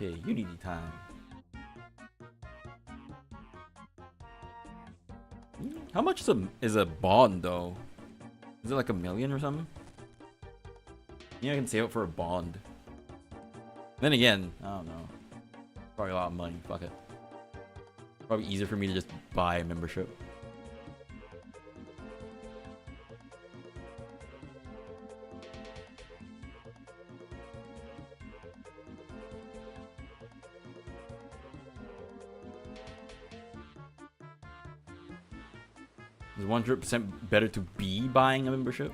Okay, Unity time. How much is a bond though? Is it like $1 million or something? Yeah, I can save it for a bond. Then again, I don't know. Probably a lot of money. Fuck it. Probably easier for me to just buy a membership. Is 100% better to be buying a membership?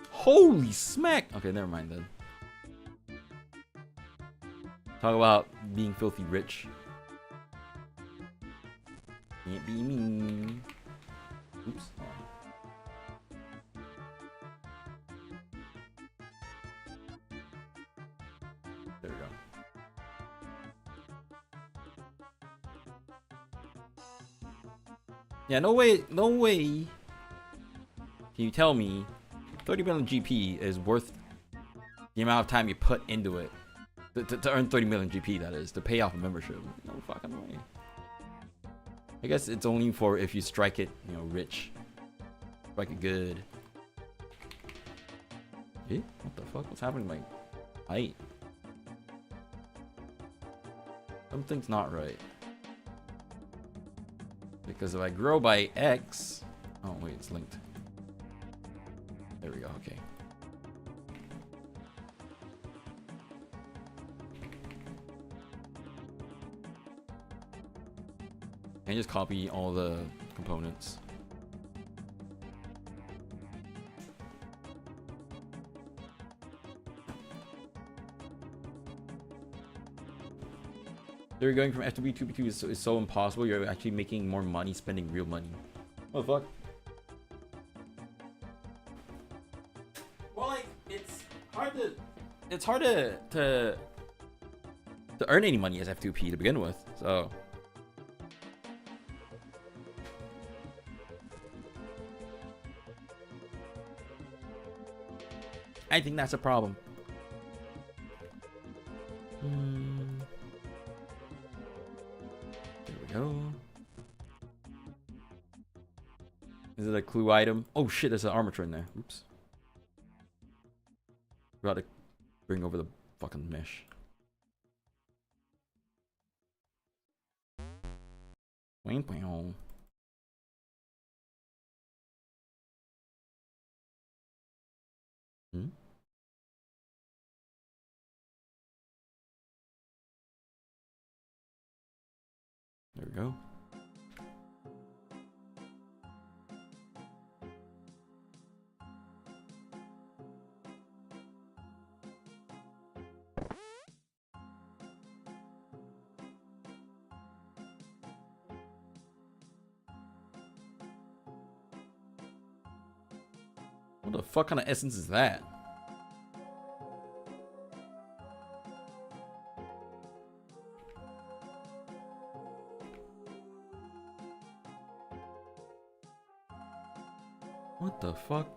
Holy smack! Okay, never mind then. Talk about being filthy rich. Can't be me. Oops. There we go. Yeah, no way can you tell me 30 million GP is worth the amount of time you put into it to earn 30 million GP, that is, to pay off a membership. No fucking way. I guess it's only for if you strike it, you know, rich. Strike it good. Eh? What the fuck? What's happening to my height? Something's not right. Because if I grow by X... Oh, wait, it's linked. There we go, okay. And just copy all the components. They're going from F2B to B2 is so impossible. You're actually making more money spending real money. What the fuck? Well, like, it's hard to earn any money as F2P to begin with. So I think that's a problem. Go. Is it a clue item? Oh shit, there's an armature in there. Oops. About to bring over the fucking mesh. Hmm? There we go. What the fuck kind of essence is that? What the fuck?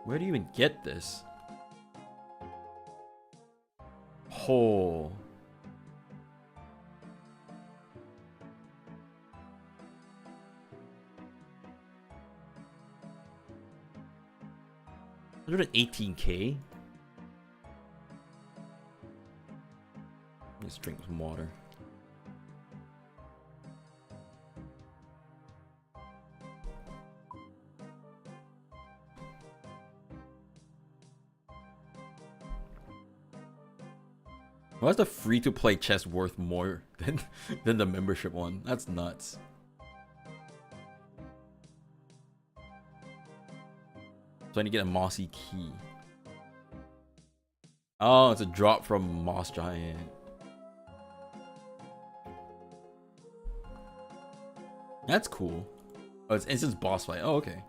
Where do you even get this? Oh. $118K? Let's drink some water. Why is the free-to-play chest worth more than the membership one? That's nuts. So I need to get a mossy key. Oh, it's a drop from Moss Giant. That's cool. Oh, it's instant boss fight. Oh, okay.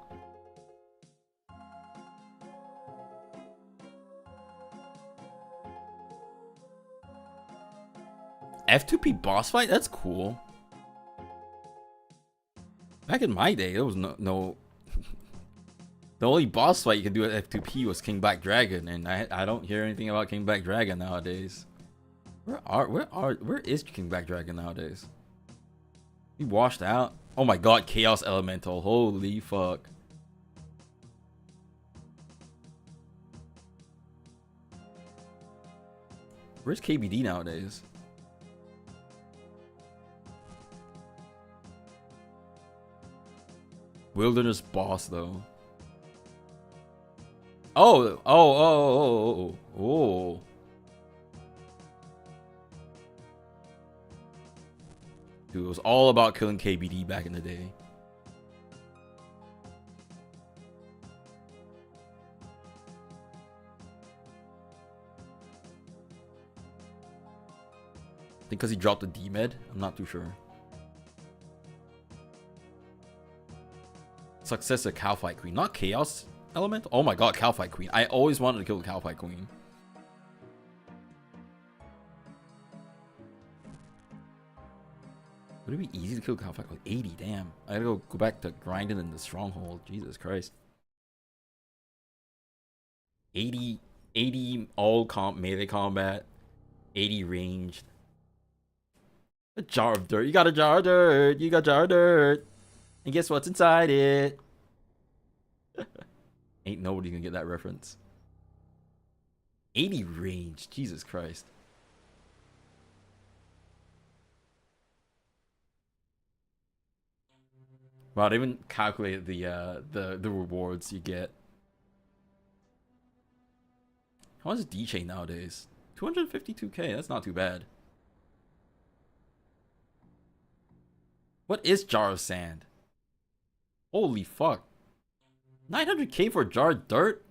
F2P boss fight? That's cool. Back in my day, there was no the only boss fight you could do at F2P was King Black Dragon, and I don't hear anything about King Black Dragon nowadays. Where is King Black Dragon nowadays? He washed out. Oh my god, Chaos Elemental. Holy fuck. Where's KBD nowadays? Wilderness boss though. Oh. Dude, it was all about killing KBD back in the day. I think because he dropped the D-Med? I'm not too sure. Successor Cowfight Queen, not Chaos Element? Oh my god, Cowfight Queen. I always wanted to kill the Cowfight Queen. Would it be easy to kill Cowfight Queen? 80, damn. I gotta go back to grinding in the stronghold. Jesus Christ. 80 all melee combat. 80 ranged. A jar of dirt. You got a jar of dirt. You got a jar of dirt. And guess what's inside it? Ain't nobody gonna get that reference. 80 range. Jesus Christ. Wow, they even calculated the rewards you get. How much is D-Chain nowadays? 252k. That's not too bad. What is Jar of Sand? Holy fuck. 900k for a jar of dirt?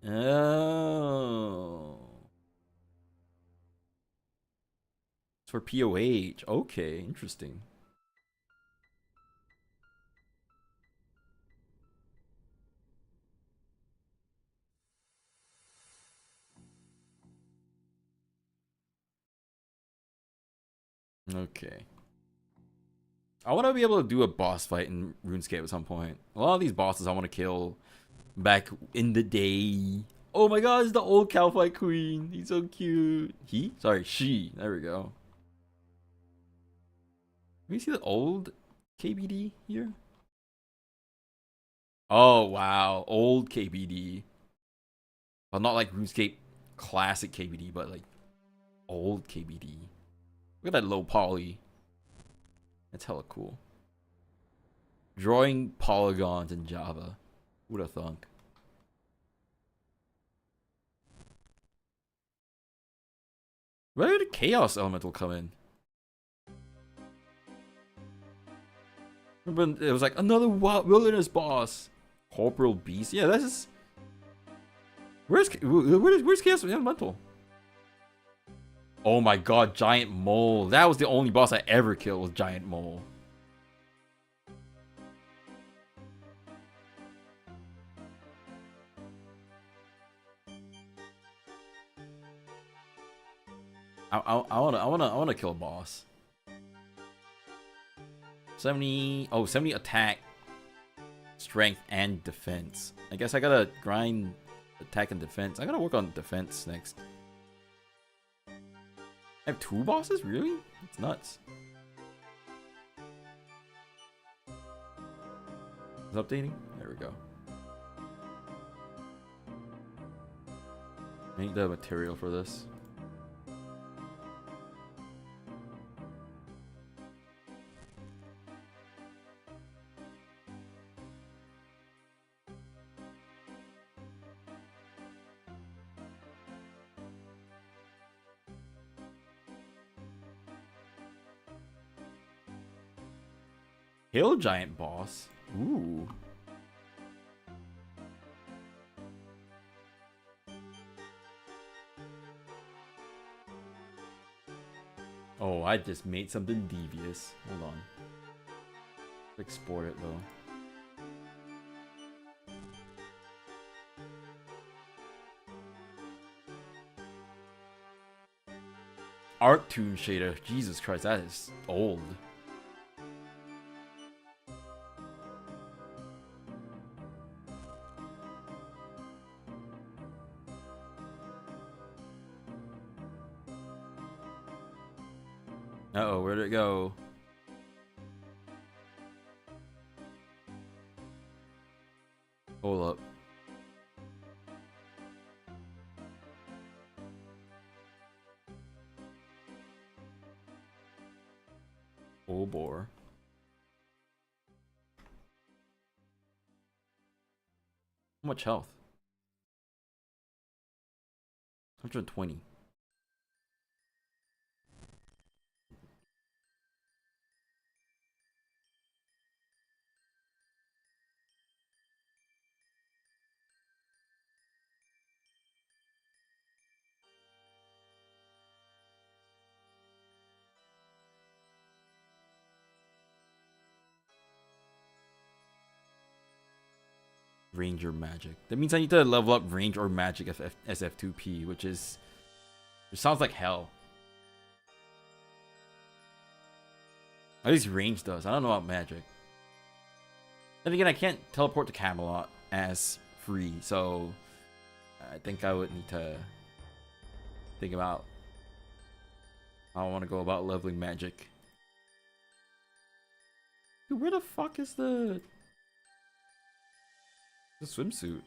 Oh. It's for POH. Okay, interesting. Okay. I want to be able to do a boss fight in RuneScape at some point. A lot of these bosses I want to kill back in the day. Oh my god, it's the old Cowfight Queen. He's so cute. She. There we go. Can you see the old KBD here? Oh wow, old KBD. But not like RuneScape classic KBD, but like old KBD. Look at that low poly. That's hella cool. Drawing polygons in Java. Who'da thunk? Where did the chaos elemental come in? Remember, it was like another wilderness boss. Corporal beast. Yeah, that's just. Where's chaos elemental? Oh my god, giant mole. That was the only boss I ever killed, was giant mole. I wanna kill a boss. 70 attack, strength, and defense. I guess I gotta grind attack and defense. I gotta work on defense next. I have 2 bosses? Really? It's nuts. Is it updating? There we go. I need the material for this. Hill giant boss. Ooh. Oh, I just made something devious. Hold on. Export it though. Art Toon shader. Jesus Christ, that is old. Uh-oh, where'd it go? Hold up. Oh, boy. How much health? 120. Ranger magic. That means I need to level up range or magic SF2P, which sounds like hell. At least range does. I don't know about magic. Then again, I can't teleport to Camelot as free, so I think I would need to think about how I want to go about leveling magic. Dude, where the fuck is the swimsuit?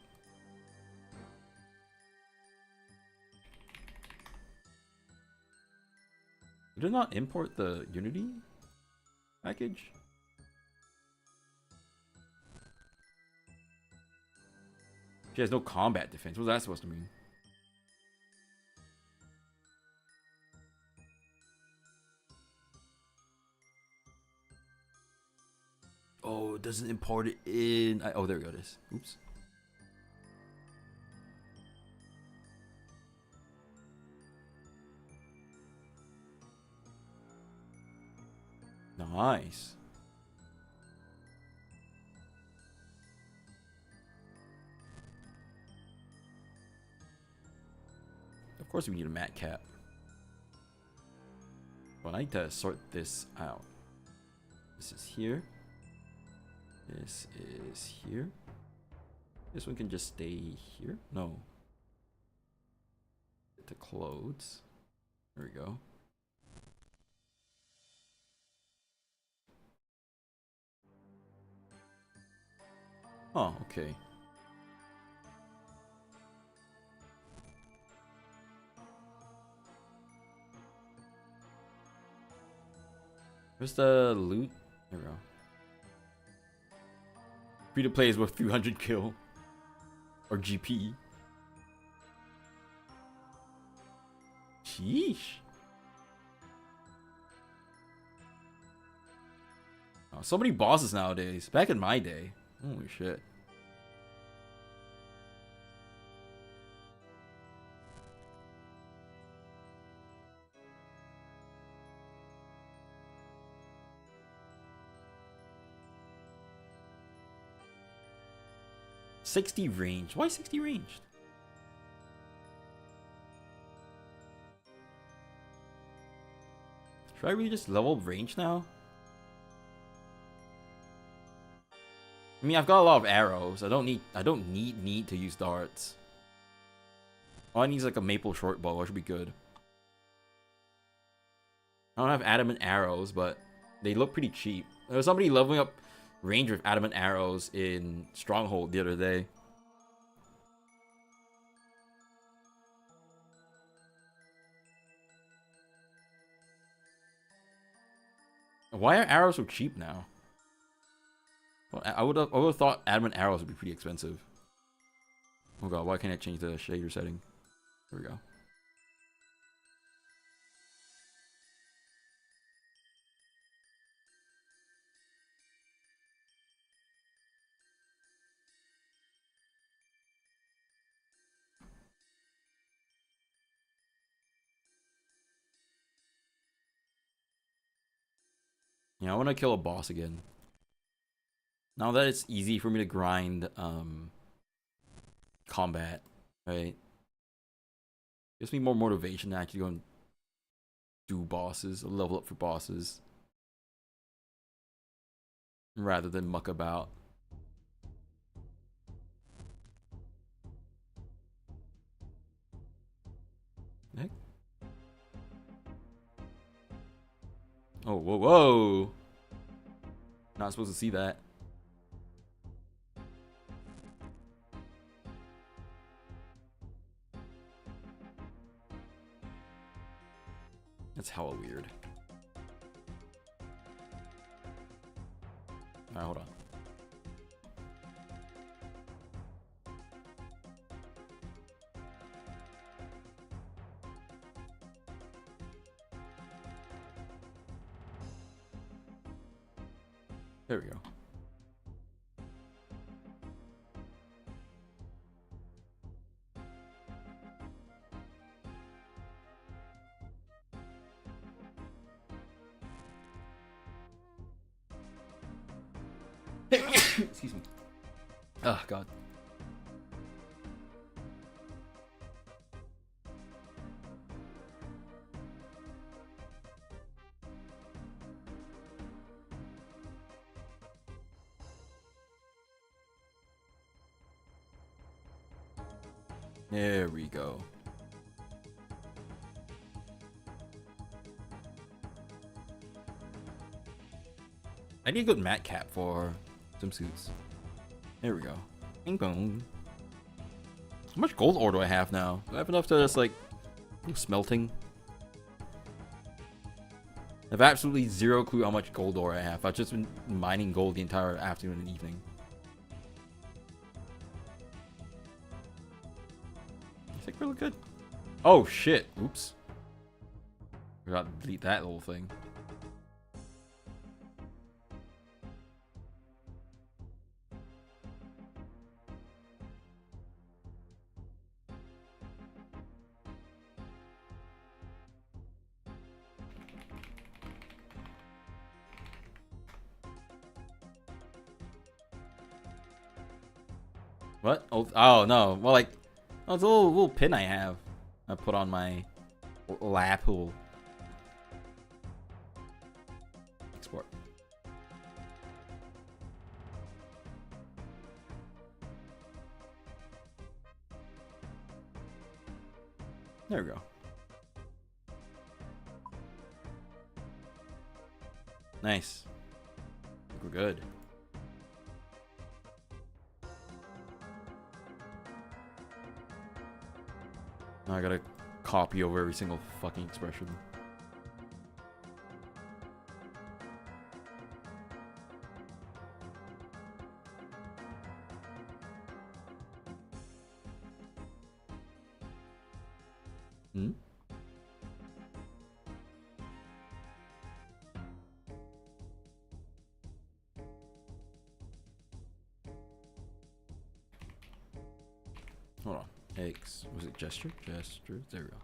Did it not import the Unity package? She has no combat defense. What's that supposed to mean? Oh, it doesn't import it in. Oh, there we go. It is. Oops. Nice. Of course we need a mat cap. But I need to sort this out. This is here. This is here. This one can just stay here. No. To clothes. There we go. Oh, okay. Where's the loot? There we go. Free to play is worth 300 kill. Or GP. Sheesh. Oh, so many bosses nowadays. Back in my day. Holy shit. $60 range. Why 60 ranged? Should I really just level up range now? I mean, I've got a lot of arrows. I don't need to use darts. All I need is like a maple short bow. That should be good. I don't have adamant arrows, but they look pretty cheap. There was somebody leveling up range with adamant arrows in Stronghold the other day. Why are arrows so cheap now? Well, I would have thought adamant arrows would be pretty expensive. Oh god, why can't I change the shader setting? There we go. Yeah, I want to kill a boss again. Now that it's easy for me to grind combat, right? Gives me more motivation to actually go and do bosses, or level up for bosses. Rather than muck about. Heck? Oh, whoa, whoa! Not supposed to see that. That's hella weird. Alright, hold on. There we go. Excuse me. Oh, God. There we go. I need a good mat cap for swimsuits. There we go. Bing bong. How much gold ore do I have now? Do I have enough to just like do smelting? I have absolutely zero clue how much gold ore I have. I've just been mining gold the entire afternoon and evening. I think we're looking good. Oh shit! Oops. Forgot to delete that little thing. What? Oh no. Well, like, oh, it's a little pin I have. I put on my lapel. Export. There we go. Nice. I think we're good. Now I gotta copy over every single fucking expression. Hmm? Hold on. X. Was it gesture? Gesture. There we go.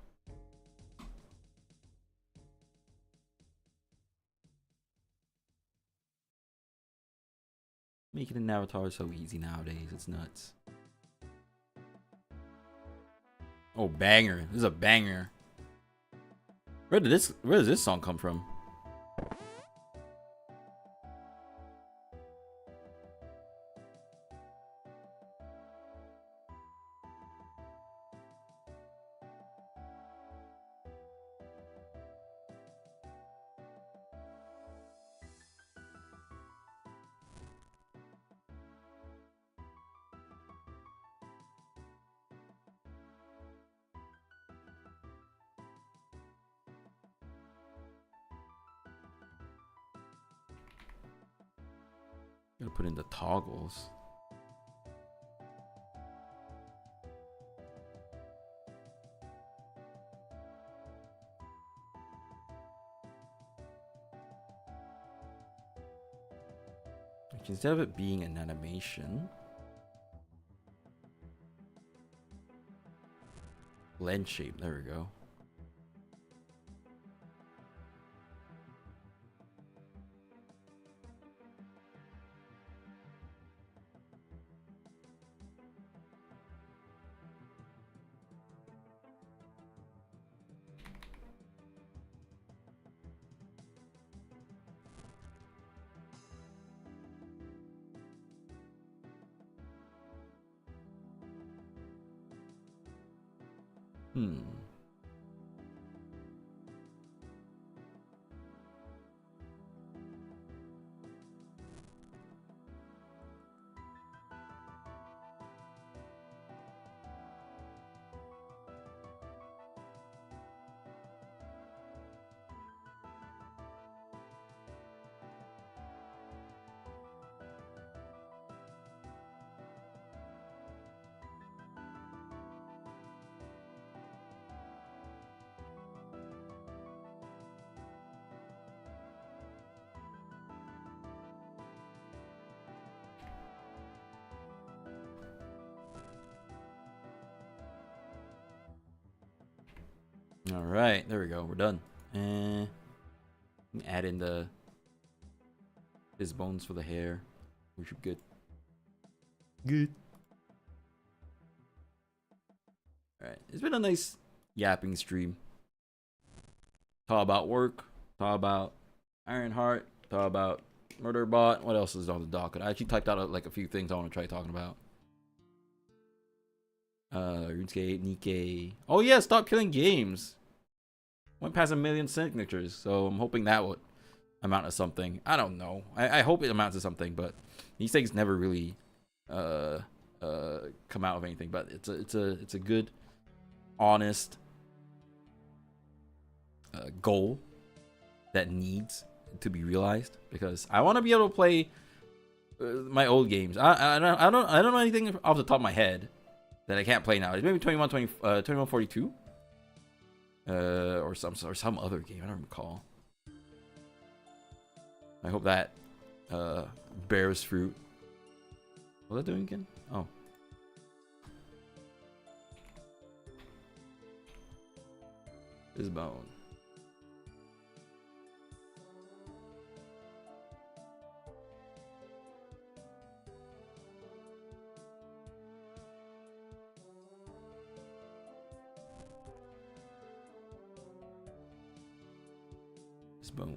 Making an avatar so easy nowadays. It's nuts. Oh, banger. This is a banger. Where does this song come from? Gotta put in the toggles. Instead of it being an animation, blend shape, there we go. All right, there we go. We're done. And add in his bones for the hair. We should good. Good. All right, it's been a nice yapping stream. Talk about work. Talk about Ironheart. Talk about Murderbot. What else is on the docket? I actually typed out like a few things I want to try talking about. RuneScape, Nikkei. Oh yeah, stop killing games. Went past 1 million signatures, so I'm hoping that would amount to something. I don't know. I hope it amounts to something, but these things never really come out of anything. But it's a good, honest goal that needs to be realized, because I want to be able to play my old games. I don't know anything off the top of my head that I can't play now. It's maybe 2142. Or some other game. I don't recall. I hope that bears fruit. What was I doing again? Oh. His bone. Bone.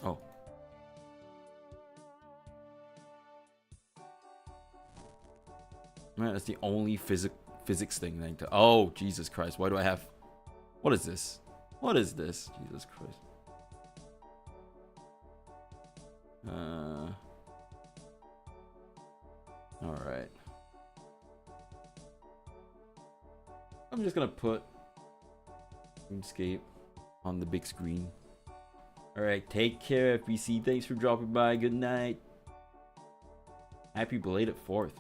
Oh. Man, that's the only physics thing I need to. Oh, Jesus Christ. Why do I have. What is this? What is this? Jesus Christ. All right. I'm just gonna put RuneScape on the big screen. Alright, take care, FBC. Thanks for dropping by. Good night. Happy belated 4th.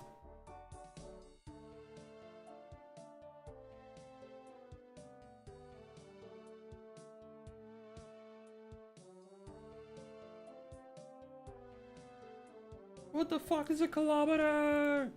What the fuck is a kilometer?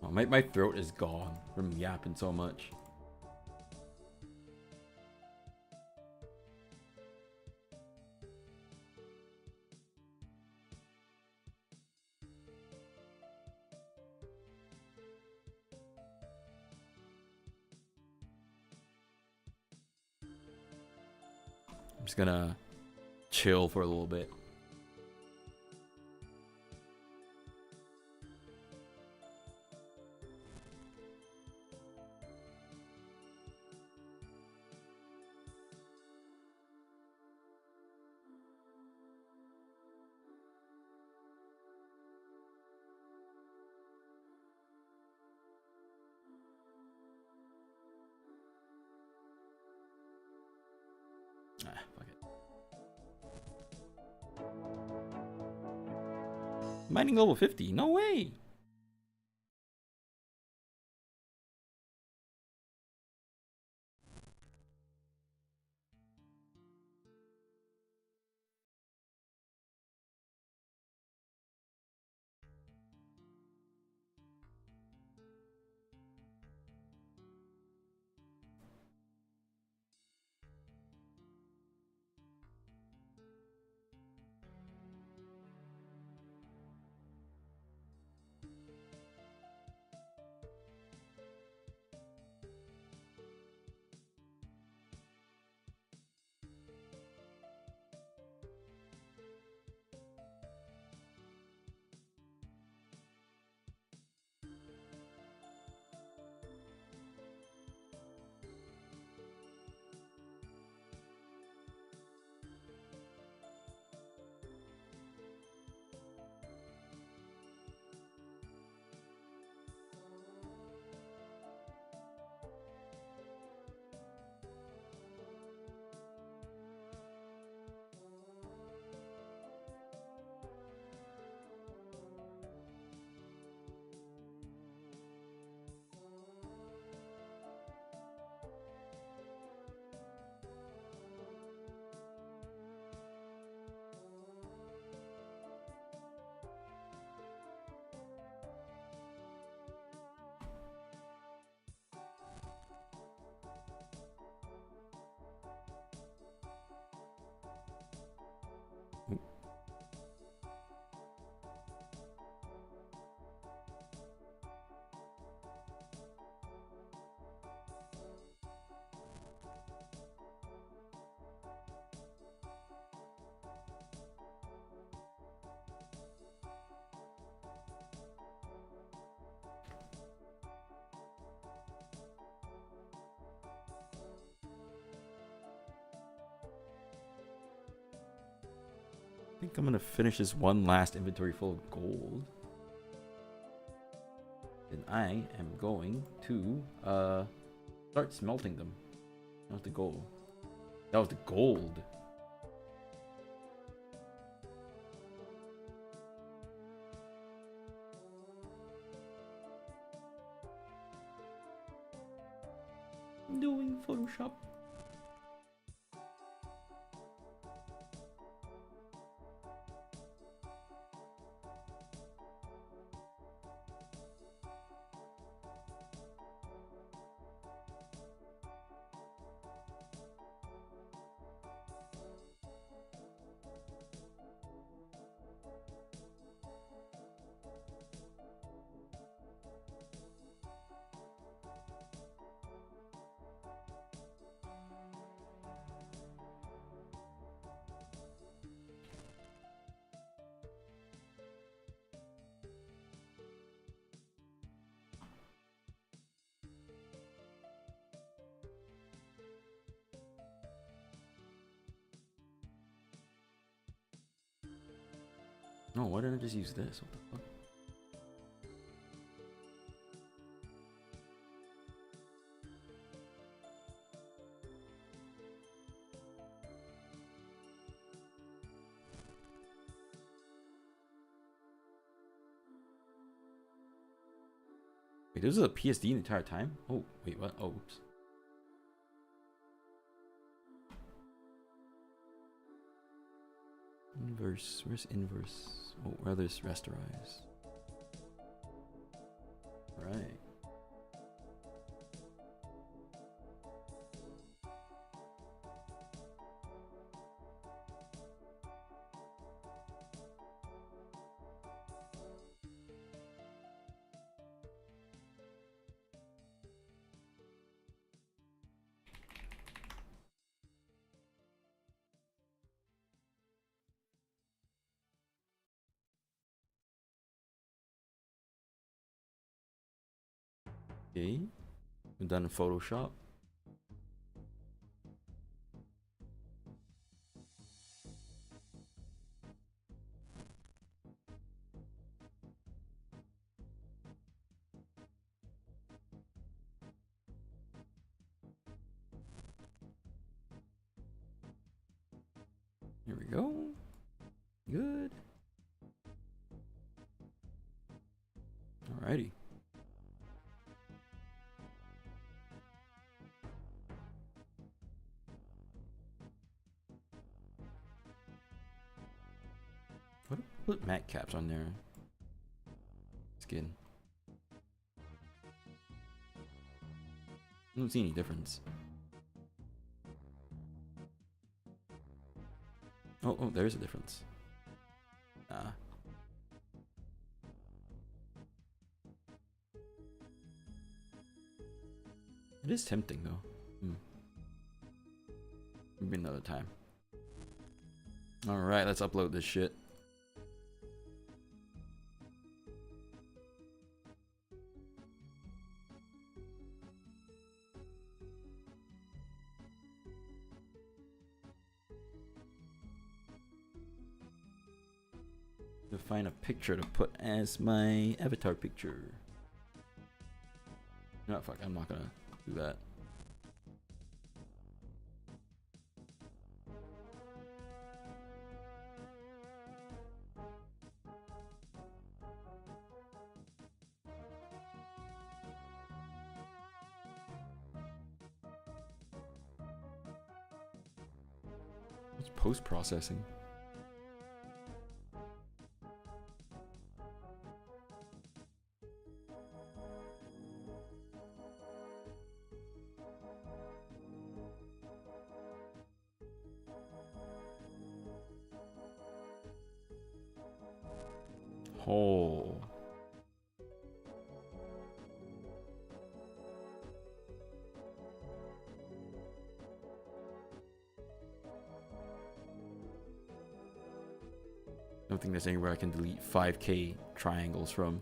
Oh, my throat is gone from yapping so much. I'm just gonna chill for a little bit. Fuck it. Mining level 50? No way! I think I'm gonna finish this one last inventory full of gold. And I am going to start smelting them. That was the goal. That was the gold. I'm doing Photoshop. No, why didn't I just use this? What the fuck? Wait, this is a PSD the entire time? Oh, wait, what? Oh, oops. Inverse, where's inverse? Oh, rather it's rasterize. Right. Okay, we're done in Photoshop. Here we go. Good. Alrighty. Put matte caps on there. Skin. I don't see any difference. Oh, there's a difference. It is tempting though. Maybe another time. Alright, let's upload this shit. To find a picture to put as my avatar picture. No, fuck, I'm not gonna do that. It's post-processing. Oh. I don't think there's anywhere I can delete 5K triangles from.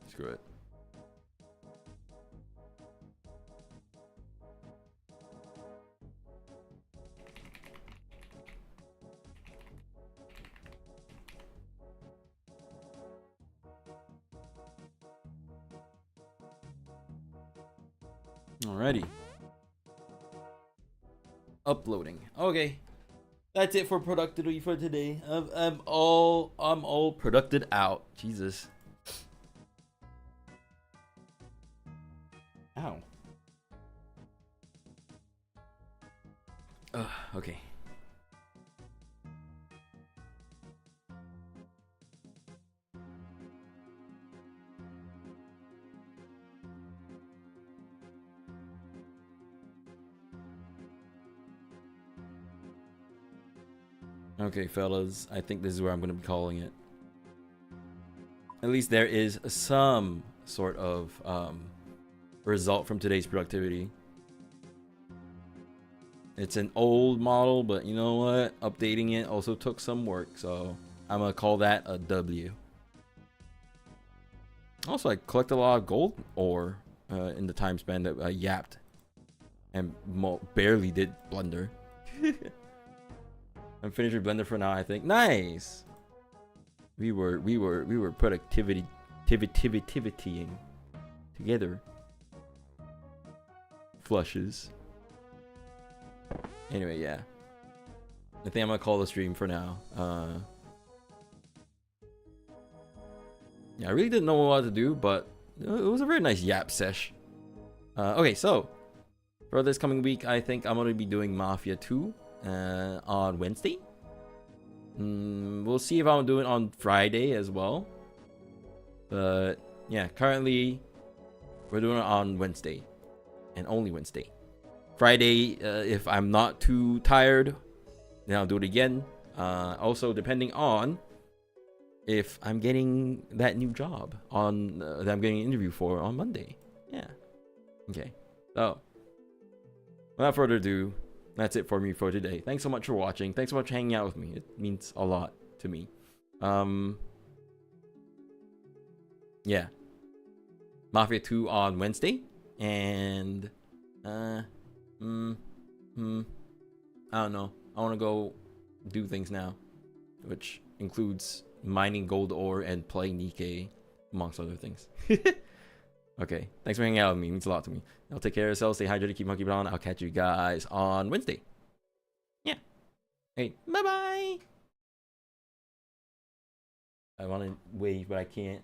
Screw it. Alrighty. Uploading. Okay. That's it for productivity for today. I'm all producted out. Jesus. Ow. Okay. Okay, fellas, I think this is where I'm going to be calling it. At least there is some sort of result from today's productivity. It's an old model, but you know what? Updating it also took some work, so I'm going to call that a W. Also, I collected a lot of gold ore in the time span that I yapped and barely did Blender. I'm finished with Blender for now, I think. Nice! We were productivitying together. Flushes. Anyway, yeah. I think I'm gonna call the stream for now. Yeah, I really didn't know what to do, but it was a very nice yap sesh. Okay, so for this coming week, I think I'm gonna be doing Mafia 2 on Wednesday. We'll see if I'm doing it on Friday as well. But yeah, currently we're doing it on Wednesday and only Wednesday. Friday, if I'm not too tired, then I'll do it again. Also, depending on if I'm getting that new job on that I'm getting an interview for on Monday. Yeah. Okay. So, without further ado, that's it for me for today. Thanks so much for watching. Thanks so much for hanging out with me. It means a lot to me. Yeah. Mafia 2 on Wednesday. And I don't know. I want to go do things now, which includes mining gold ore and playing Nikkei, amongst other things. Okay, thanks for hanging out with me. It means a lot to me. I'll take care of yourselves. Stay hydrated. Keep on keeping on. I'll catch you guys on Wednesday. Yeah. Hey, bye-bye. I want to wave, but I can't.